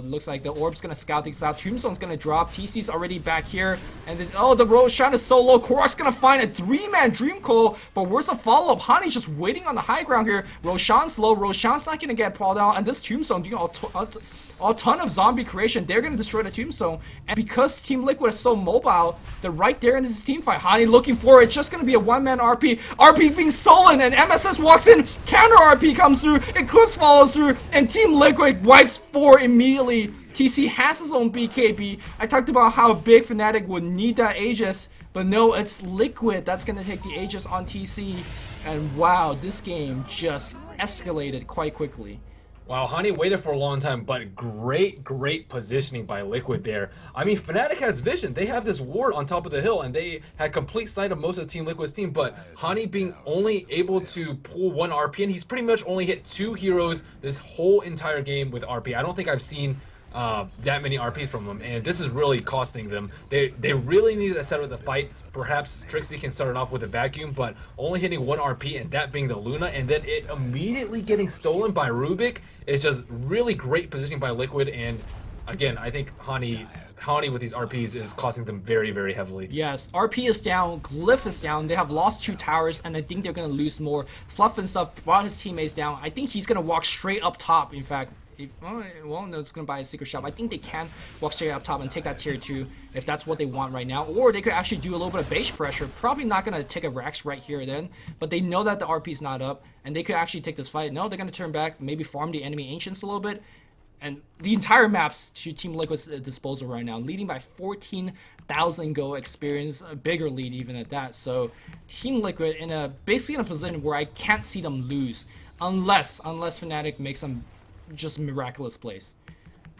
Looks like the Orb's gonna scout things out. Tombstone's gonna drop. TC's already back here, and then the Roshan is so low. Korok's gonna find a 3-man Dream Coil, but where's the follow-up? Hani's just waiting on the high ground here. Roshan's low. Roshan's not gonna get pulled down, and this Tombstone doing a ton of zombie creation. They're gonna destroy the Tombstone, and because Team Liquid is so mobile, they're right there in this team fight. Hani looking for it. Just gonna be a 1-man RP. RP being stolen, and MSS walks in. Counter RP comes through. Eclipse follows through, and Team Liquid wipes 4 immediately. TC has his own BKB. I talked about how big Fnatic would need that Aegis, but no, it's Liquid that's gonna take the Aegis on TC. And wow, this game just escalated quite quickly. Wow, Hani waited for a long time, but great positioning by Liquid there. I mean, Fnatic has vision. They have this ward on top of the hill, and they had complete sight of most of Team Liquid's team, but Hani being only able to pull one RP, and he's pretty much only hit 2 heroes this whole entire game with RP. I don't think I've seen that many RPs from them, and this is really costing them. They really needed to set up the fight. Perhaps Trixie can start it off with a vacuum, but only hitting 1 RP, and that being the Luna, and then it immediately getting stolen by Rubik is just really great positioning by Liquid. And again, I think Hani with these RPs is costing them very heavily. Yes, RP is down, Glyph is down, they have lost 2 towers, and I think they're going to lose more. Fluff and stuff brought his teammates down. I think he's going to walk straight up top, in fact. Well, no, it's going to buy a secret shop. I think they can walk straight up top and take that tier 2 if that's what they want right now. Or they could actually do a little bit of base pressure. Probably not going to take a Rax right here then, but they know that the RP is not up, and they could actually take this fight. No, they're going to turn back, maybe farm the enemy Ancients a little bit, and the entire map's to Team Liquid's disposal right now, leading by 14,000 gold experience, a bigger lead even at that. So Team Liquid basically in a position where I can't see them lose, unless Fnatic makes some just miraculous plays.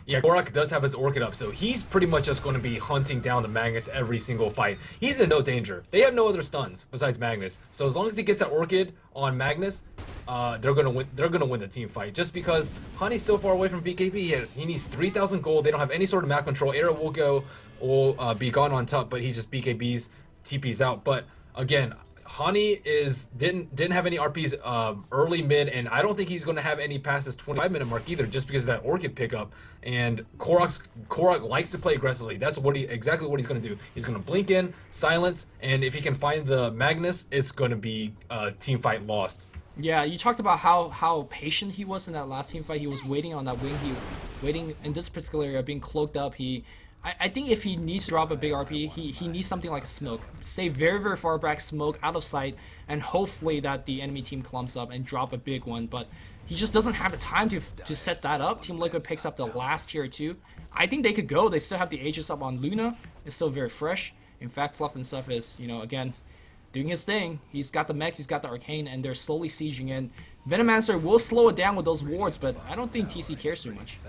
Yeah, Korak does have his Orchid up, so he's pretty much just going to be hunting down the Magnus every single fight. He's in no danger. They have no other stuns besides Magnus, so as long as he gets that Orchid on Magnus, they're gonna win. They're gonna win the team fight. Just because Hani's so far away from BKB, he needs 3,000 gold. They don't have any sort of map control. Era will be gone on top, but he just BKBs, TPs out. But again, Hani didn't have any RPs early, mid, and I don't think he's going to have any past his 25-minute mark either, just because of that Orchid pickup. And Korak likes to play aggressively. That's exactly what he's going to do. He's going to blink in, silence, and if he can find the Magnus, it's going to be team fight lost. Yeah, you talked about how patient he was in that last team fight. He was waiting on that wing. Waiting in this particular area, being cloaked up. I think if he needs to drop a big RP, he needs something like a smoke. Stay very far back, smoke out of sight, and hopefully that the enemy team clumps up and drop a big one. But he just doesn't have the time to set that up. Team Liquid picks up the last tier 2. I think they could go. They still have the Aegis up on Luna. It's still very fresh. In fact, Fluff and stuff is, again, doing his thing. He's got the mech, he's got the arcane, and they're slowly sieging in. Venomancer will slow it down with those wards, but I don't think TC cares too much.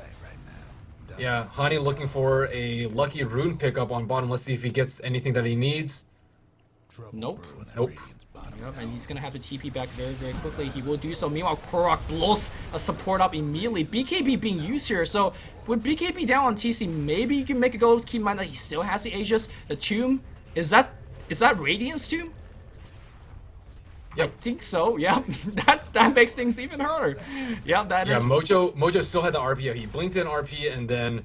Yeah, Hani looking for a lucky rune pickup on bottom. Let's see if he gets anything that he needs. Nope. Yep, and he's going to have to TP back very quickly. He will do so. Meanwhile, Korak blows a support up immediately. BKB being used here, so with BKB down on TC, maybe you can make a go. Keep in mind that he still has the Aegis. The Tomb, is that Radiant's Tomb? Yep. I think so. Yeah, that makes things even harder. Yeah, that is. Yeah, Mojo still had the RP. He blinked in RP and then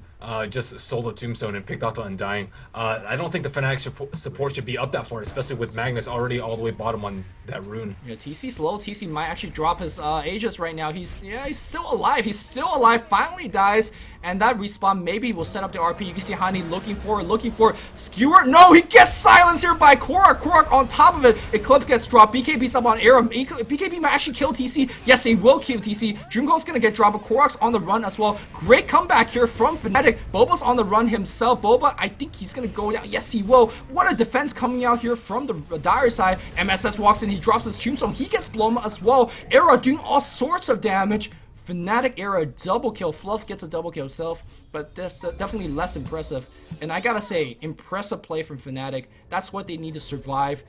just sold the Tombstone and picked off the Undying. I don't think the Fnatic support should be up that far, especially with Magnus already all the way bottom on that rune. Yeah, TC's low. TC might actually drop his Aegis right now. He's still alive. He's still alive. Finally dies, and that respawn maybe will set up the RP. You can see Hani looking for Skewer. No, he gets silenced here by Korak. Korak on top of it. Eclipse gets dropped. BKB's up on Aram. BKB might actually kill TC. Yes, they will kill TC. Junko's gonna get dropped, but Korak's on the run as well. Great comeback here from Fnatic. Boba's on the run himself. Boba, I think he's gonna go down. Yes, he will. What a defense coming out here from the dire side. MSS walks in. He drops his tombstone. He gets blown as well. Era doing all sorts of damage. Fnatic Era double kill. Fluff gets a double kill himself, but that's definitely less impressive. And I gotta say, impressive play from Fnatic. That's what they need to survive.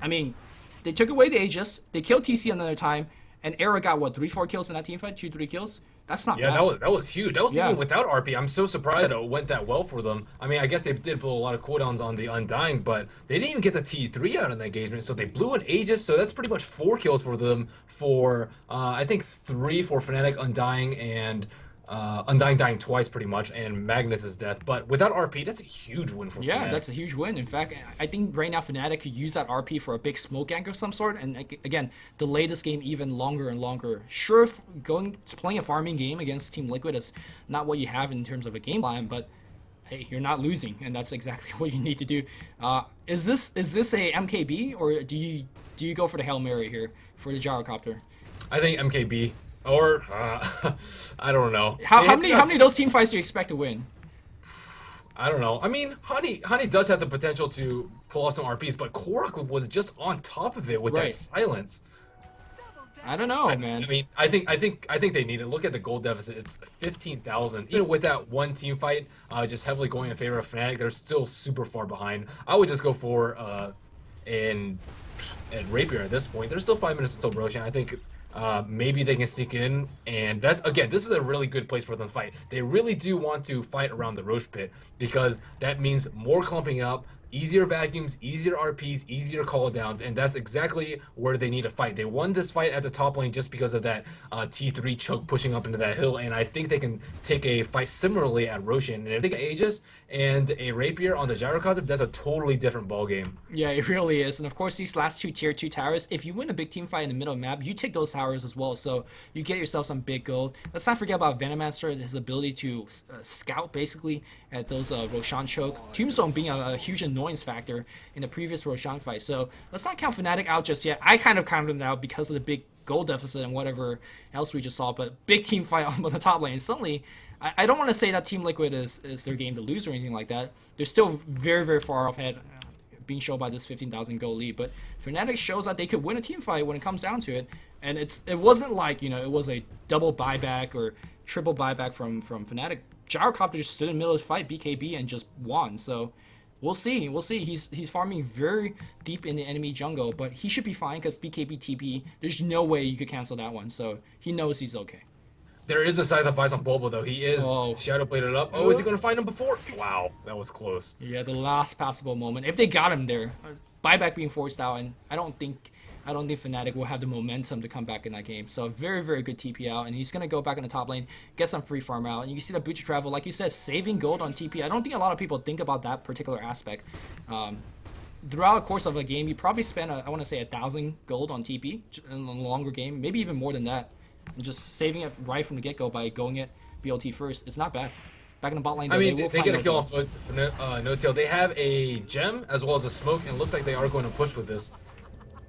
I mean, they took away the Aegis. They killed TC another time, and Era got what, 3-4 kills in that teamfight? 2-3 kills? That's not bad. Yeah, that was huge. That was even without RP. I'm so surprised that it went that well for them. I mean, I guess they did put a lot of cooldowns on the Undying, but they didn't even get the T3 out in the engagement, so they blew an Aegis, so that's pretty much 4 kills for them for, I think 3 for Fnatic, Undying, and Undying dying twice pretty much, and Magnus's death. But without RP, that's a huge win for Fnatic. Yeah, that's a huge win. In fact, I think right now Fnatic could use that RP for a big smoke gank of some sort, and again, delay this game even longer and longer. Sure, playing a farming game against Team Liquid is not what you have in terms of a game plan, but hey, you're not losing, and that's exactly what you need to do. Is this a MKB, or do you go for the Hail Mary here for the gyrocopter? I think MKB. Or, I don't know. How many of those team fights do you expect to win? I don't know. I mean, Hani does have the potential to pull off some RPs, but Korak was just on top of it with that silence. I don't know, I man. mean, I think they need it. Look at the gold deficit; it's 15,000. Even with that one team fight, just heavily going in favor of Fnatic, they're still super far behind. I would just go for an rapier at this point. There's still 5 minutes until Roshan. I think maybe they can sneak in, and that's again, this is a really good place for them to fight. They really do want to fight around the Roche pit because that means more clumping up, easier vacuums, easier RPs, easier call downs, and that's exactly where they need to fight. They won this fight at the top lane just because of that T3 choke pushing up into that hill, and I think they can take a fight similarly at Roshan. And if they get Aegis and a rapier on the gyrocopter, that's a totally different ballgame. Yeah, it really is. And of course, these last two tier 2 towers, if you win a big team fight in the middle of the map, you take those towers as well. So you get yourself some big gold. Let's not forget about Venomancer, his ability to scout basically at those Roshan choke. Tombstone being a huge annoyance factor in the previous Roshan fight. So let's not count Fnatic out just yet. I kind of counted them out because of the big gold deficit and whatever else we just saw. But big team fight on the top lane. Suddenly, I don't want to say that Team Liquid is their game to lose or anything like that. They're still very, very far off ahead, being shown by this 15,000 gold lead. But Fnatic shows that they could win a team fight when it comes down to it. And it wasn't like, it was a double buyback or triple buyback from Fnatic. Gyrocopter just stood in the middle of the fight, BKB, and just won. So we'll see. We'll see. He's farming very deep in the enemy jungle, but he should be fine because BKB TP, there's no way you could cancel that one. So he knows he's okay. There is a side that fights on Bobo though. He is shadow bladed up. Oh, is he going to find him before? Wow, that was close. Yeah, the last passable moment. If they got him there, buyback being forced out, and I don't think Fnatic will have the momentum to come back in that game. So very, very good TP out, and he's going to go back in the top lane, get some free farm out. And you can see the Butcher travel, like you said, saving gold on TP. I don't think a lot of people think about that particular aspect. Throughout the course of a game, you probably spend, I want to say, 1,000 gold on TP in a longer game, maybe even more than that. And just saving it right from the get-go by going it BLT first. It's not bad. Back in the bot lane, I mean, they get a kill off No Tail. They have a gem as well as a smoke, and it looks like they are going to push with this.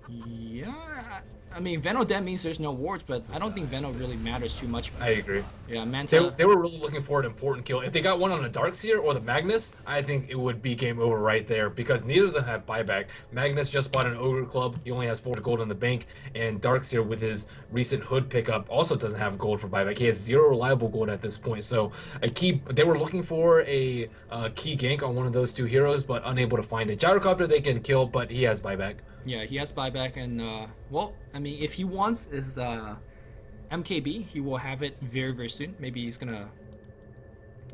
Yeah, I mean, Veno dead means there's no wards, but I don't think Veno really matters too much. I agree. Yeah, Manta. They were really looking for an important kill. If they got one on the Darkseer or the Magnus, I think it would be game over right there because neither of them have buyback. Magnus just bought an Ogre Club. He only has 4 gold in the bank, and Darkseer with his recent Hood pickup also doesn't have gold for buyback. He has 0 reliable gold at this point. So they were looking for a key gank on one of those 2 heroes, but unable to find it. Gyrocopter they can kill, but he has buyback. Yeah, he has buyback, and well, I mean, if he wants his MKB, he will have it very, very soon. Maybe he's gonna.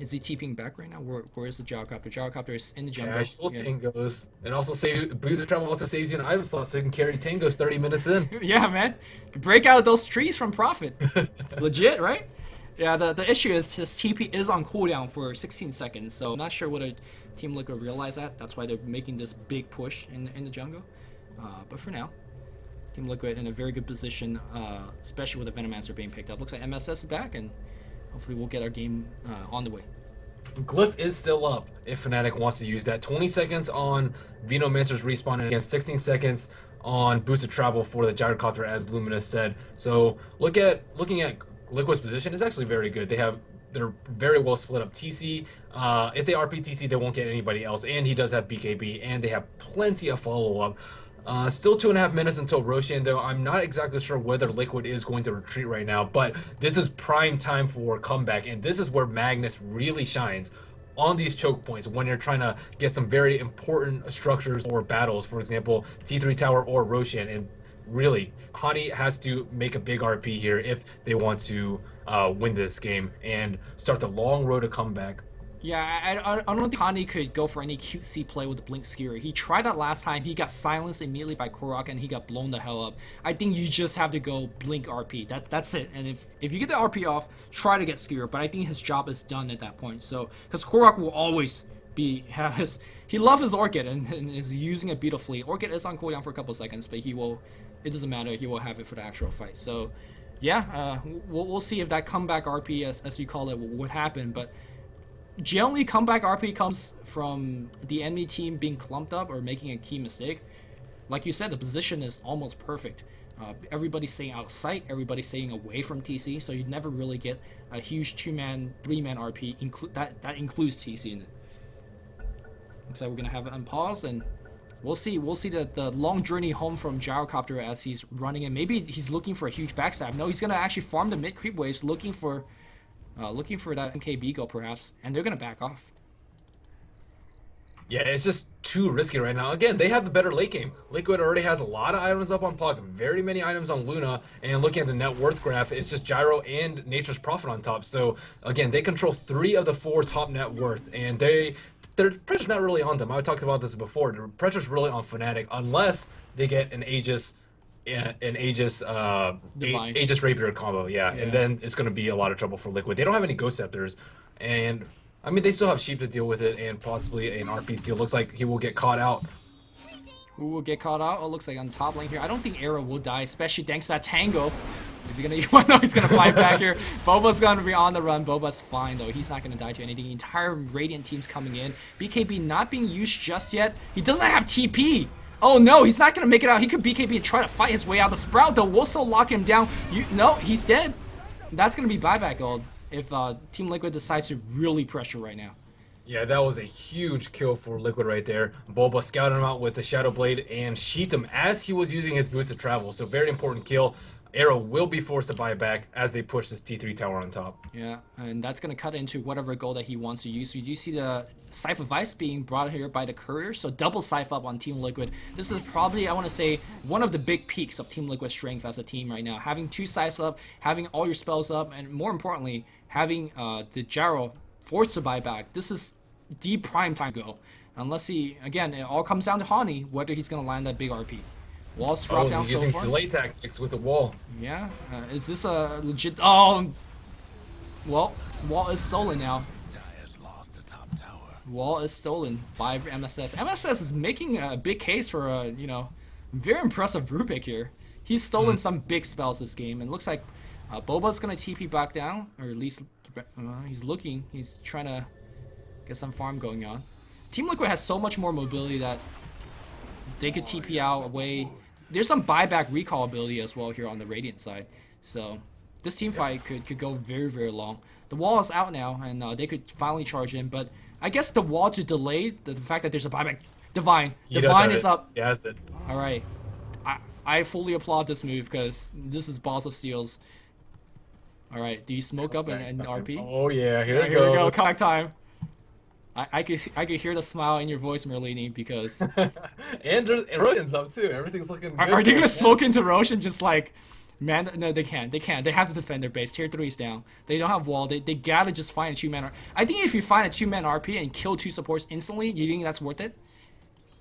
Is he TPing back right now? Where is the Gyrocopter? Gyrocopter is in the jungle. Casual Tangos, and also saves Booster Travel also saves you an item slot, so you can carry Tangos 30 minutes in. Yeah, man, break out those trees from Profit. Legit, right? Yeah, the issue is his TP is on cooldown for 16 seconds, so I'm not sure whether Team Liquid realize that. That's why they're making this big push in the jungle. But for now, Team Liquid in a very good position, especially with the Venomancer being picked up. Looks like MSS is back, and hopefully we'll get our game on the way. Glyph is still up if Fnatic wants to use that. 20 seconds on Venomancer's respawn, and again 16 seconds on boosted travel for the Gyrocopter, as Luminous said. So looking at Liquid's position is actually very good. They're very well split up. TC, if they RP TC, they won't get anybody else, and he does have BKB, and they have plenty of follow-up. Still 2.5 minutes until Roshan, though. I'm not exactly sure whether Liquid is going to retreat right now, but this is prime time for comeback, and this is where Magnus really shines on these choke points when you're trying to get some very important structures or battles, for example, T3 Tower or Roshan. And really, Hani has to make a big RP here if they want to win this game and start the long road to comeback. Yeah, I don't think Hani could go for any cutesy play with the Blink Skewer. He tried that last time. He got silenced immediately by Korok, and he got blown the hell up. I think you just have to go Blink RP. That's it. And if you get the RP off, try to get Skewer. But I think his job is done at that point. So, because Korok will always he loves his Orchid and is using it beautifully. Orchid is on cooldown for a couple seconds, but it doesn't matter. He will have it for the actual fight. So, yeah, we'll see if that comeback RP, as you call it, would happen. But generally, comeback RP comes from the enemy team being clumped up or making a key mistake. Like you said, the position is almost perfect. Everybody's staying out of sight, everybody's staying away from TC, so you never really get a huge 2-man, 3-man RP that includes TC in it. Looks like we're going to have it unpause, and We'll see. We'll see the long journey home from Gyrocopter as he's running in. Maybe he's looking for a huge backstab. No, he's gonna actually farm the mid creep waves, looking for that MKB go perhaps, and they're gonna back off. Yeah, it's just too risky right now. Again, they have the better late game. Liquid already has a lot of items up on Puck, very many items on Luna, and looking at the net worth graph, it's just Gyro and Nature's Prophet on top. So again, they control 3 of the 4 top net worth, and their pressure's not really on them. I talked about this before. The pressure's really on Fnatic, unless they get an Aegis Rapier combo, yeah, and then it's gonna be a lot of trouble for Liquid. They don't have any Ghost Scepters, and I mean, they still have Sheep to deal with it, and possibly an RP steal. Looks like he will get caught out. Who will get caught out? Oh, looks like on top lane here. I don't think Arrow will die, especially thanks to that Tango. Is he gonna? No, he's gonna fight back here. Boba's gonna be on the run. Boba's fine though. He's not gonna die to anything. The entire Radiant team's coming in. BKB not being used just yet. He doesn't have TP. Oh no, he's not gonna make it out. He could BKB and try to fight his way out. The Sprout though will still lock him down. No, he's dead. That's gonna be buyback gold if Team Liquid decides to really pressure right now. Yeah, that was a huge kill for Liquid right there. Boba scouted him out with the Shadow Blade and sheathed him as he was using his boots of travel. So very important kill. Arrow will be forced to buy back as they push this T3 tower on top. Yeah, and that's going to cut into whatever goal that he wants to use. So you do see the Scythe of Vice being brought here by the Courier, so double Scythe up on Team Liquid. This is probably, I want to say, one of the big peaks of Team Liquid's strength as a team right now. Having 2 Scythes up, having all your spells up, and more importantly, having the Gyro forced to buy back. This is the prime time go. Unless he, again, it all comes down to Hani, whether he's going to land that big RP. Wall's dropped down he's so using far. delay tactics with the wall. Yeah, is this a legit? Oh, well, wall is stolen now. Wall is stolen by MSS. MSS is making a big case for a, you know, very impressive Rubik here. He's stolen some big spells this game, and looks like Boba's gonna TP back down, or at least he's looking. He's trying to get some farm going on. Team Liquid has so much more mobility that they could TP out away. There's some buyback recall ability as well here on the Radiant side. So this team fight could go very, very long. The wall is out now, and they could finally charge in. But I guess the wall to delay the fact that there's a buyback. Divine is up. He has it. All right. I fully applaud this move because this is Balls of Steels. All right. Do you smoke up and RP? Oh yeah, here it Here we go. goes. Comeback time. I could hear the smile in your voice, Merlini, because and Roden's up too. Everything's looking good. are they gonna smoke into Roche and just like, man? No, they can't. They can't. They have to defend their base. Tier 3's down. They don't have wall. They gotta just find a 2-man. I think if you find a 2-man RP and kill 2 supports instantly, you think that's worth it?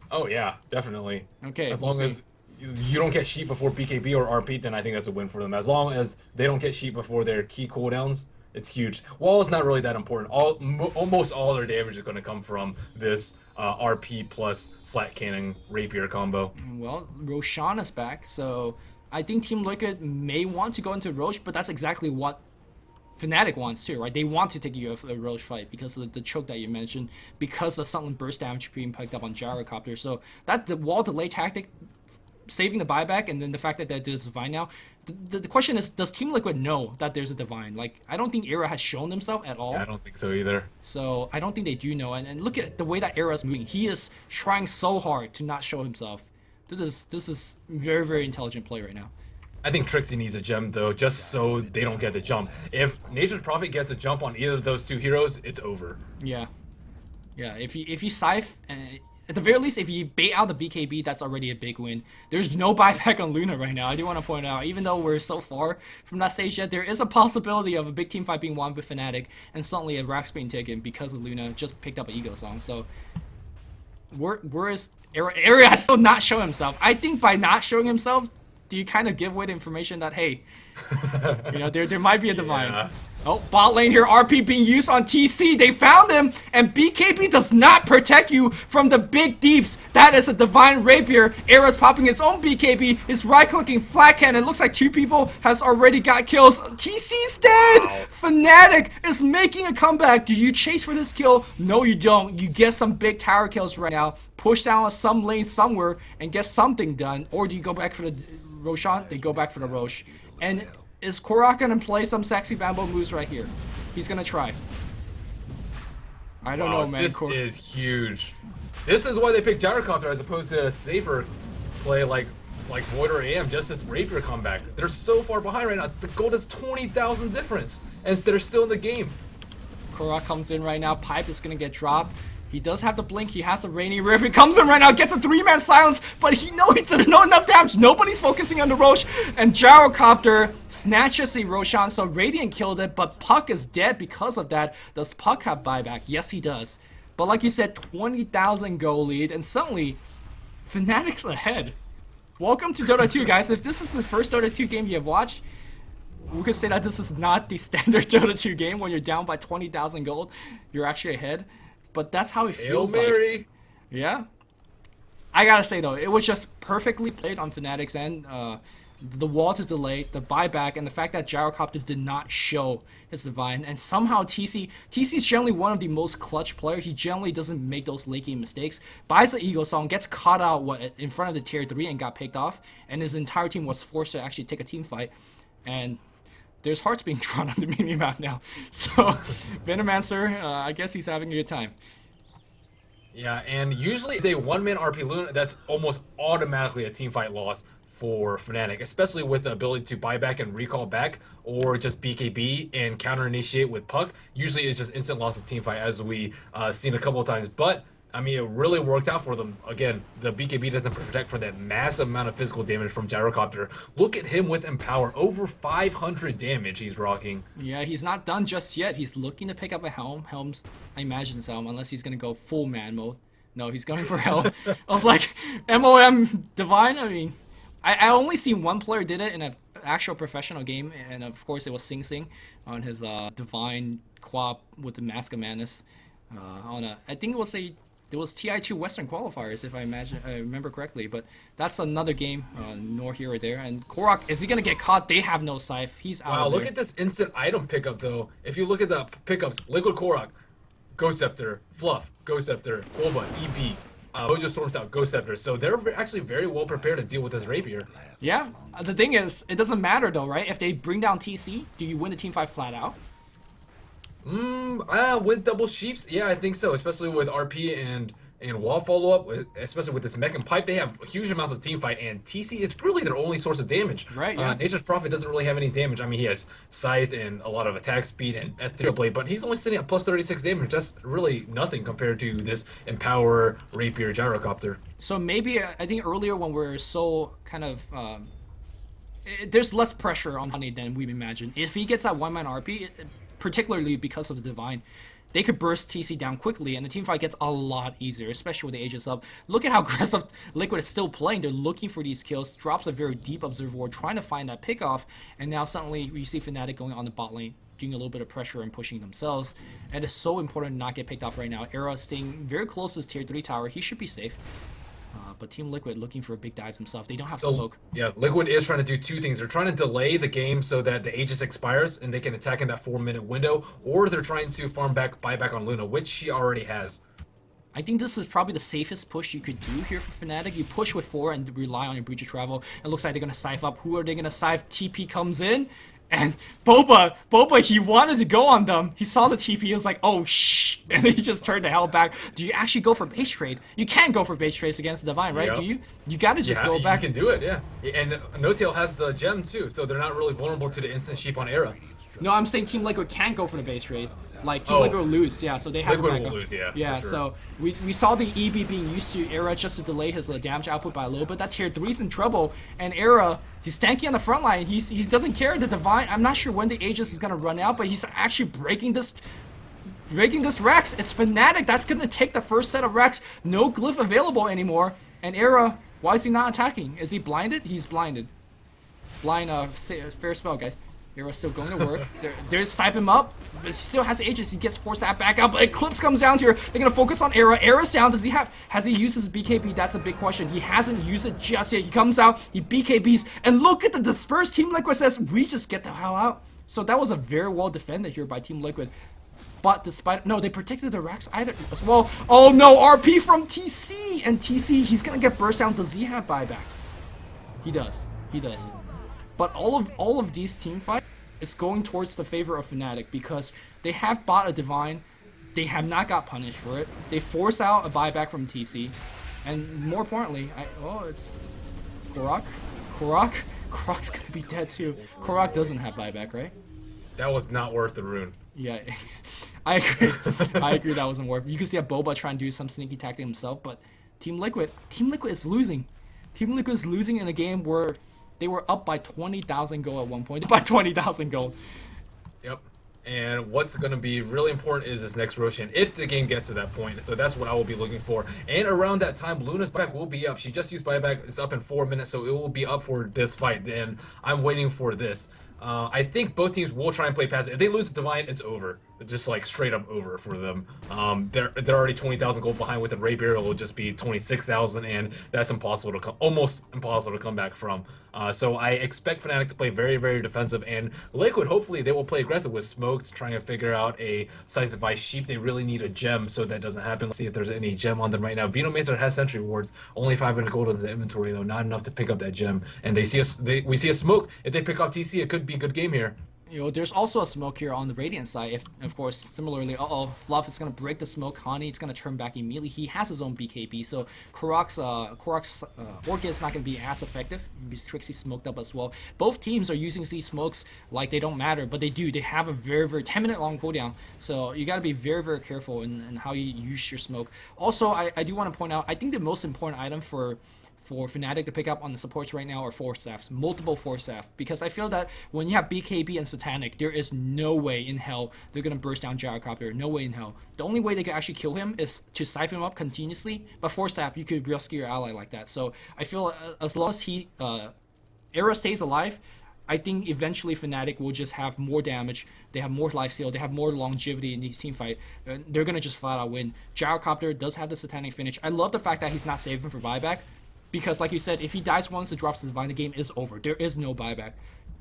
Oh yeah, definitely. Okay. As long as you don't get sheep before BKB or RP, then I think that's a win for them. As long as they don't get sheep before their key cooldowns, it's huge. Wall is not really that important. Almost all their damage is going to come from this RP plus flat cannon rapier combo. Well, Roshan is back, so I think Team Liquid may want to go into Roche, but that's exactly what Fnatic wants too, right? They want to take you a Roche fight because of the choke that you mentioned, because the Sunland burst damage being picked up on Gyrocopter. So that the wall delay tactic, saving the buyback, and then the fact that there's Divine now. The question is, does Team Liquid know that there's a Divine? Like, I don't think Era has shown himself at all. Yeah, I don't think so either. So I don't think they do know. And look at the way that Era is moving. He is trying so hard to not show himself. This is very, very intelligent play right now. I think Trixie needs a gem though, just so they don't get the jump. If Nature's Prophet gets a jump on either of those 2 heroes, it's over. Yeah. Yeah, if you Scythe, and at the very least, if you bait out the BKB, that's already a big win. There's no buyback on Luna right now. I do want to point out, even though we're so far from that stage yet, there is a possibility of a big team fight being won with Fnatic, and suddenly a Rack's being taken because of Luna just picked up an Ego song. So, where is Area has still not shown himself. I think by not showing himself, do you kind of give away the information that, hey, you know, there might be a Divine. Yeah. Oh, bot lane here, RP being used on TC. They found him, and BKB does not protect you from the big deeps. That is a Divine Rapier. Era's popping his own BKB. Is right-clicking flat cannon. Looks like 2 people has already got kills. TC's dead! Wow. Fnatic is making a comeback. Do you chase for this kill? No, you don't. You get some big tower kills right now. Push down some lane somewhere and get something done. Or do you go back for the Roshan? They go back for the Roche. And is Korok gonna play some sexy Bambo moves right here? He's gonna try. I don't know, man. This is huge. This is why they picked Gyrocopter as opposed to a safer play like Void or AM, just this Rapier comeback. They're so far behind right now. The gold is 20,000 difference, and they're still in the game. Korok comes in right now. Pipe is gonna get dropped. He does have the blink. He has a Rainy River. He comes in right now, gets a 3-man silence, but he knows there's not enough damage. Nobody's focusing on the Roche, and Gyrocopter snatches a Roshan, so Radiant killed it, but Puck is dead because of that. Does Puck have buyback? Yes, he does. But like you said, 20,000 goal lead, and suddenly, Fnatic's ahead. Welcome to Dota 2, guys. If this is the first Dota 2 game you have watched, we could say that this is not the standard Dota 2 game. When you're down by 20,000 gold, you're actually ahead. But that's how it feels like. Yeah. I gotta say, though, it was just perfectly played on Fnatic's end. The wall to delay, the buyback, and the fact that Gyrocopter did not show his Divine. And somehow TC's generally one of the most clutch players. He generally doesn't make those late game mistakes. Buys the Eagle Song, gets caught out in front of the tier 3 and got picked off. And his entire team was forced to actually take a team fight. And there's hearts being drawn on the mini-map now. So, Venomancer, I guess he's having a good time. Yeah, and usually they one-man RP Luna, that's almost automatically a team fight loss for Fnatic, especially with the ability to buy back and recall back, or just BKB and counter-initiate with Puck. Usually it's just instant loss of team fight, as we seen a couple of times. But I mean, it really worked out for them. Again, the BKB doesn't protect from that massive amount of physical damage from Gyrocopter. Look at him with Empower. Over 500 damage he's rocking. Yeah, he's not done just yet. He's looking to pick up a Helm. Helm's, I imagine, Helm, unless he's going to go full man mode. No, he's going for Helm. I was like, MOM Divine? I mean, I only seen one player did it in an actual professional game, and of course it was Sing Sing on his Divine Quap with the Mask of Madness. I think it was TI2 Western qualifiers, if I remember correctly, but that's another game, nor here or there. And Korok, is he gonna get caught? They have no scythe. He's out. Wow, look at this instant item pickup though. If you look at the pickups, Liquid Korok, Ghost Scepter, Fluff, Ghost Scepter, Boba, EB, Mojo Storm Stout, Ghost Scepter. So they're actually very well prepared to deal with this Rapier. Yeah, the thing is, it doesn't matter though, right? If they bring down TC, do you win the team fight flat out? With double sheeps, yeah, I think so. Especially with RP and wall follow up, especially with this mech and pipe, they have huge amounts of team fight, and TC is really their only source of damage. Right. Yeah. Nature's Prophet doesn't really have any damage. I mean, he has Scythe and a lot of attack speed and Ethereal Blade, but he's only sitting at plus 36 damage. That's really nothing compared to this Empower Rapier Gyrocopter. So maybe I think earlier when we're so kind of there's less pressure on Honey than we imagined. If he gets that one-man RP, particularly because of the Divine, they could burst TC down quickly, and the teamfight gets a lot easier, especially with the Aegis up. Look at how aggressive Liquid is still playing. They're looking for these kills, drops a very deep Observer, trying to find that pickoff, and now suddenly we see Fnatic going on the bot lane, getting a little bit of pressure and pushing themselves. And it's so important to not get picked off right now. Era staying very close to his tier 3 tower. He should be safe. But Team Liquid looking for a big dive themselves. They don't have smoke. Yeah, Liquid is trying to do two things. They're trying to delay the game so that the Aegis expires and they can attack in that 4-minute window, or they're trying to farm back, buy back on Luna, which she already has. I think this is probably the safest push you could do here for Fnatic. You push with 4 and rely on your Breach of Travel. It looks like they're going to scythe up. Who are they going to scythe? TP comes in. And Boba, he wanted to go on them. He saw the TP, he was like, oh, shh. And then he just turned the hell back. Do you actually go for base trade? You can't go for base trades against the Divine, right? Yep. Do you? You gotta just go back. You can do it, yeah. And No-Tail has the gem too, so they're not really vulnerable to the instant sheep on Era. No, I'm saying Team Liquid can't go for the base trade. Like, Team Liquid will lose, yeah, so they have Liquid will lose, yeah. Yeah, sure. So we saw the EB being used to Era just to delay his damage output by a little bit. That tier 3's in trouble, and Era, he's tanky on the front line. He doesn't care. The Divine, I'm not sure when the Aegis is gonna run out, but he's actually breaking this Rex. It's Fnatic that's gonna take the first set of Rex. No glyph available anymore, and Era, why is he not attacking? Is he blinded? He's blinded. Blind, fair spell, guys. Era's still going to work. There's snipe him up, but still has Aegis. He gets forced to back out, but Eclipse comes down here. They're gonna focus on Era. Era's down. Has he used his BKB? That's a big question. He hasn't used it just yet. He comes out, he BKBs, and look at the dispersed. Team Liquid says, we just get the hell out. So that was a very well defended here by Team Liquid. But despite, no, they protected the Rex either as well. Oh no, RP from TC, and TC, he's gonna get burst down. Does he have buyback? He does. But all of these team fights is going towards the favor of Fnatic because they have bought a Divine. They have not got punished for it. They forced out a buyback from TC. And more importantly, it's Korok. Korok's gonna be dead too. Korok doesn't have buyback, right? That was not worth the rune. Yeah, I agree. I agree that wasn't worth it. You can see Boba trying to do some sneaky tactic himself, but Team Liquid is losing. Team Liquid is losing in a game where they were up by 20,000 gold at one point. By 20,000 gold. Yep. And what's going to be really important is this next Roshan, if the game gets to that point. So that's what I will be looking for. And around that time, Luna's buyback will be up. She just used buyback. It's up in 4 minutes, so it will be up for this fight. And I'm waiting for this. I think both teams will try and play past it. If they lose the Divine, it's over. It's just like straight up over for them. They're already 20,000 gold behind with the rapier. It will just be 26,000, and that's impossible to almost impossible to come back from. So I expect Fnatic to play very, very defensive, and Liquid, hopefully they will play aggressive with smokes, trying to figure out a Scythe Sheep. They really need a gem so that doesn't happen. Let's see if there's any gem on them right now. Vino Mazer has Sentry Wards, only 500 gold in the inventory though, not enough to pick up that gem. And we see a smoke. If they pick off TC, it could be a good game here. You know, there's also a smoke here on the Radiant side. If, of course, similarly, Fluff is going to break the smoke. Honey, it's going to turn back immediately. He has his own BKB, so Korok's Orchid is not going to be as effective. Because Trixie smoked up as well. Both teams are using these smokes like they don't matter, but they do. They have a very, very 10-minute long cooldown, so you got to be very, very careful in how you use your smoke. Also, I do want to point out, I think the most important item for Fnatic to pick up on the supports right now are Force Staffs, multiple Force Staff, because I feel that when you have BKB and Satanic, there is no way in hell they're going to burst down Gyrocopter, no way in hell. The only way they can actually kill him is to siphon him up continuously, but Force Staff, you could rescue your ally like that. So I feel as long as Era stays alive, I think eventually Fnatic will just have more damage, they have more lifesteal, they have more longevity in these team fight, and they're going to just flat out win. Gyrocopter does have the Satanic finish. I love the fact that he's not saving for buyback. Because, like you said, if he dies once and drops the Divine, the game is over. There is no buyback.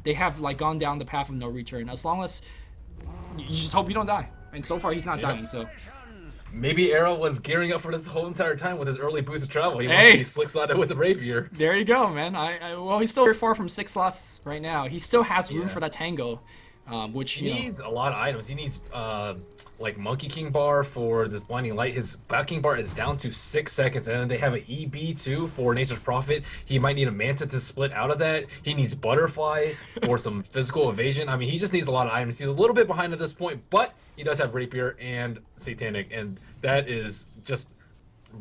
They have like gone down the path of no return. As long as you just hope you don't die. And so far, he's not dying. So maybe Era was gearing up for this whole entire time with his early boost of travel. He wants to be slick-slotted with the rapier. There you go, man. Well, he's still very far from 6 slots right now. He still has room for that tango, which he needs a lot of items. He needs like Monkey King bar for this blinding light. His Bat King bar is down to 6 seconds, and then they have an EB too for Nature's Prophet. He might need a Manta to split out of that. He needs Butterfly for some physical evasion. I mean, he just needs a lot of items. He's a little bit behind at this point, but he does have Rapier and Satanic, and that is just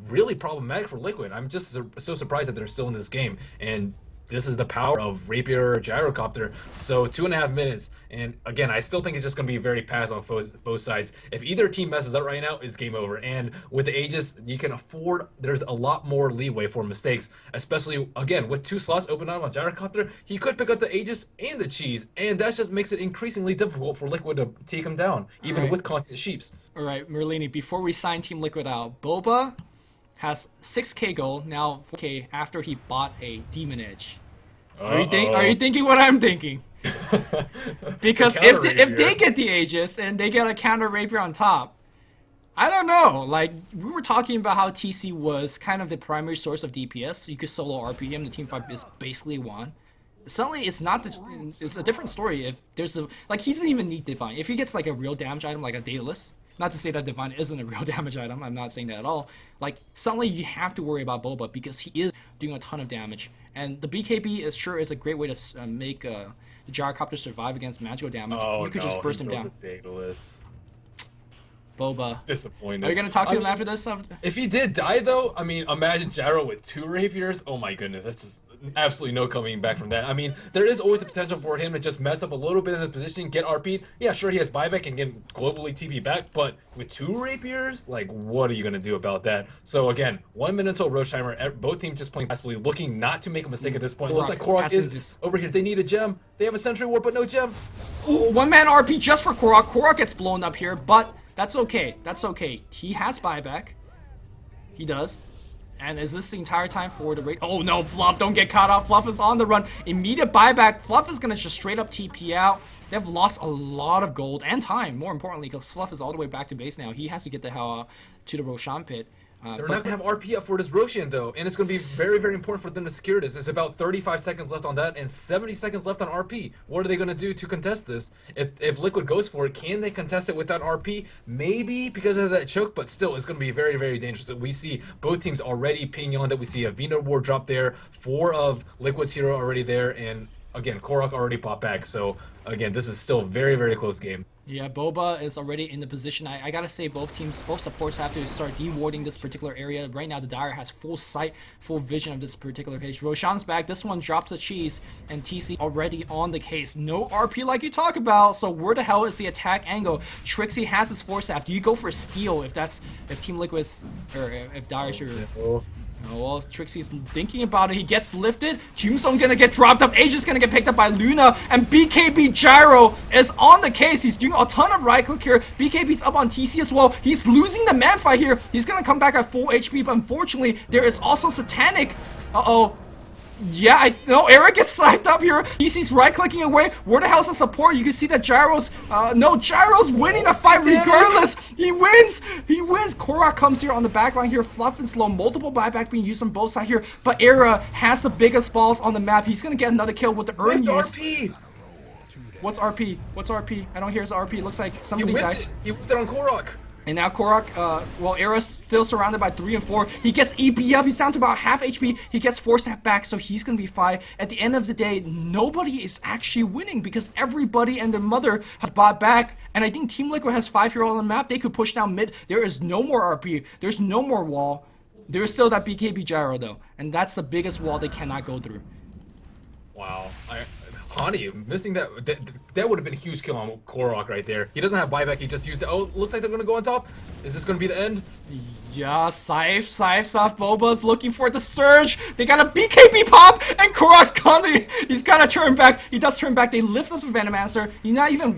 really problematic for Liquid. I'm just so surprised that they're still in this game, and this is the power of Rapier Gyrocopter. So 2.5 minutes, and again, I still think it's just going to be very passive on both sides. If either team messes up right now, it's game over. And with the Aegis, you can afford, there's a lot more leeway for mistakes, especially, again, with 2 slots open up on Gyrocopter, he could pick up the Aegis and the cheese, and that just makes it increasingly difficult for Liquid to take him down, even with constant sheeps. All right, Merlini, before we sign Team Liquid out, Boba has 6k gold, now 4k after he bought a Demon Edge. Are you thinking what I'm thinking? Because if they get the Aegis and they get a counter Rapier on top, I don't know. Like, we were talking about how TC was kind of the primary source of DPS. So you could solo RP him, the team fight is basically won. Suddenly, it's not it's a different story. If there's like, he doesn't even need Divine. If he gets like a real damage item like a Daedalus, not to say that Divine isn't a real damage item, I'm not saying that at all. Like, suddenly you have to worry about Boba because he is doing a ton of damage. And the BKB is a great way to make the Gyrocopter survive against magical damage. You could just burst him down. Boba. Disappointed. Are you going to talk to him after this? If he did die, though, I mean, imagine Gyro with 2 Rapiers. Oh my goodness, that's just absolutely no coming back from that. I mean, there is always the potential for him to just mess up a little bit in the position, get RP'd. Yeah, sure, he has buyback and can globally TP back, but with 2 Rapiers, like, what are you going to do about that? So again, 1 minute until Roche Timer, both teams just playing passively, looking not to make a mistake at this point. Looks like Korok is over here. They need a gem. They have a Sentry Ward, but no gem. Ooh, 1-man RP just for Korok. Korok gets blown up here, but that's okay. That's okay. He has buyback. He does. And is this the entire time for the raid? Oh no, Fluff, don't get caught out. Fluff is on the run. Immediate buyback. Fluff is going to just straight up TP out. They've lost a lot of gold and time, more importantly, because Fluff is all the way back to base now. He has to get the hell out to the Roshan pit. They're not going to have RP up for this Roshan, though, and it's going to be very, very important for them to secure this. There's about 35 seconds left on that and 70 seconds left on RP. What are they going to do to contest this? If Liquid goes for it, can they contest it without RP? Maybe because of that choke, but still, it's going to be very, very dangerous. We see both teams already pinging on that. We see a Vino ward drop there, 4 of Liquid's hero already there, and again, Korok already popped back. So again, this is still a very, very close game. Yeah, Boba is already in the position. I gotta say, both supports have to start de-warding this particular area. Right now, the Dire has full sight, full vision of this particular case. Roshan's back. This one drops a cheese, and TC already on the case. No RP like you talk about, so where the hell is the attack angle? Trixie has his force staff. Do you go for steal if Team Liquid's, or if Dire's your... Oh, well, Trixie's thinking about it. He gets lifted. Tombstone gonna get dropped up. Aegis gonna get picked up by Luna. And BKB Gyro is on the case. He's doing a ton of right click here. BKB's up on TC as well. He's losing the man fight here. He's gonna come back at full HP, but unfortunately, there is also Satanic. Uh-oh. Yeah, Eric gets sniped up here. TC's right-clicking away. Where the hell's the support? You can see that Gyro's, Gyro's winning the fight regardless. He wins. He wins. Korok comes here on the back line here. Fluff and slow. Multiple buyback being used on both sides here. But Era has the biggest balls on the map. He's going to get another kill with the earn use. RP. What's RP? What's RP? I don't hear his RP. It looks like somebody died. He whipped it on Korok. And now Korok, Era's still surrounded by 3 and 4. He gets EP up. He's down to about half HP. He gets 4 step back, so he's going to be fine. At the end of the day, nobody is actually winning because everybody and their mother has bought back. And I think Team Liquid has 5 heroes on the map. They could push down mid. There is no more RP. There's no more wall. There's still that BKB Gyro, though. And that's the biggest wall they cannot go through. Wow. Hani, missing that would have been a huge kill on Korok right there. He doesn't have buyback, he just used it. Oh, looks like they're gonna go on top. Is this gonna be the end? Yeah, Scythe's off. Boba's looking for the surge. They got a BKB pop, and Korok's gonna, he's gotta turn back. He does turn back. They lift up the Venomancer. He's not even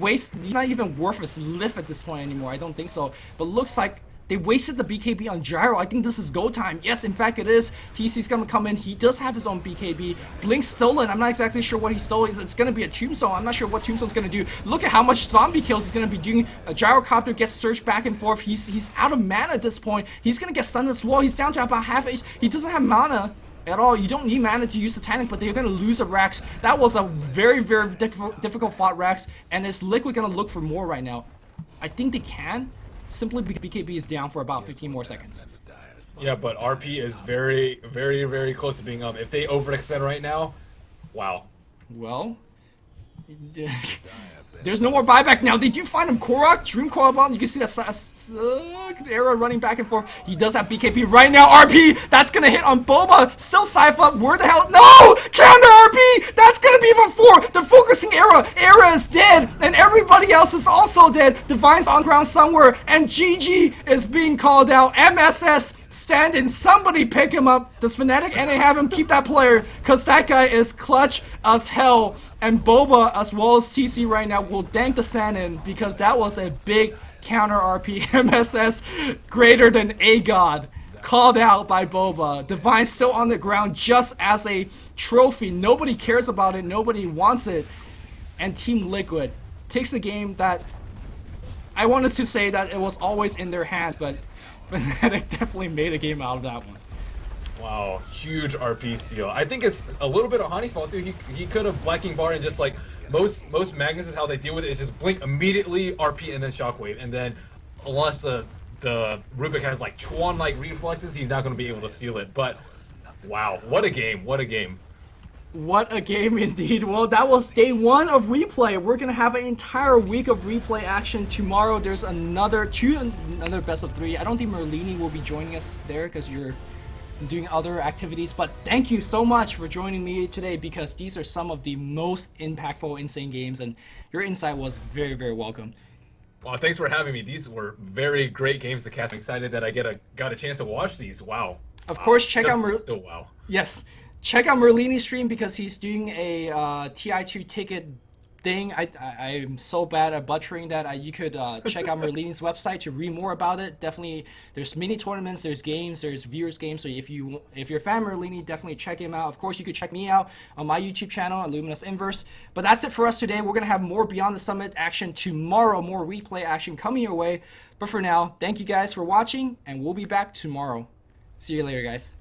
worth his lift at this point anymore. I don't think so. But looks like they wasted the BKB on Gyro. I think this is go time. Yes, in fact it is. TC's gonna come in. He does have his own BKB. Blink's stolen. I'm not exactly sure what he stole. It's gonna be a Tombstone. I'm not sure what Tombstone's gonna do. Look at how much zombie kills he's gonna be doing. A Gyrocopter gets surged back and forth. He's out of mana at this point. He's gonna get stunned as well. He's down to about half HP. He doesn't have mana at all. You don't need mana to use Satanic, but they're gonna lose a Rax. That was a very, very difficult fought Rax, and is Liquid gonna look for more right now? I think they can. Simply because BKB is down for about 15 more seconds. Yeah, but RP is very, very, very close to being up. If they overextend right now, wow. Well, there's no more buyback now. They do find him. Korok, Dream Coil Bomb. You can see that Era running back and forth. He does have BKB right now. RP, that's going to hit on Boba. Still Cypher. Where the hell? No! Counter RP! That's going to be even 4. They're focusing Era. Era is dead, and everybody else is also dead. Divine's on ground somewhere, and GG is being called out. MSS stand-in. Somebody pick him up. Does Fnatic and they have him keep that player? Because that guy is clutch as hell. And Boba, as well as TC right now, will thank the stand-in because that was a big counter RP. MSS greater than a god. Called out by Boba. Divine still on the ground just as a trophy. Nobody cares about it. Nobody wants it. And Team Liquid takes a game that I wanted to say that it was always in their hands, but Fnatic definitely made a game out of that one. Wow, huge RP steal. I think it's a little bit of Hani's fault too. He could have Black King Bar and just like most Magnus is how they deal with it is just blink immediately, RP and then Shockwave, and then unless the Rubik has like Chuan-like reflexes, he's not going to be able to steal it. But wow, what a game! What a game! What a game indeed. Well, that was day 1 of replay. We're going to have an entire week of replay action. Tomorrow there's another best of 3. I don't think Merlini will be joining us there because you're doing other activities, but thank you so much for joining me today because these are some of the most impactful, insane games, and your insight was very, very welcome. Well, thanks for having me. These were very great games to cast. I'm excited that I got a chance to watch these. Wow. Of course, check out still wow. Yes. Check out Merlini's stream because he's doing a TI2 ticket thing. I'm so bad at butchering that. You could check out Merlini's website to read more about it. Definitely, there's mini tournaments, there's games, there's viewers games. So if you're a fan of Merlini, definitely check him out. Of course, you could check me out on my YouTube channel at LuminousInverse. But that's it for us today. We're gonna have more Beyond the Summit action tomorrow, more replay action coming your way. But for now, thank you guys for watching, and we'll be back tomorrow. See you later, guys.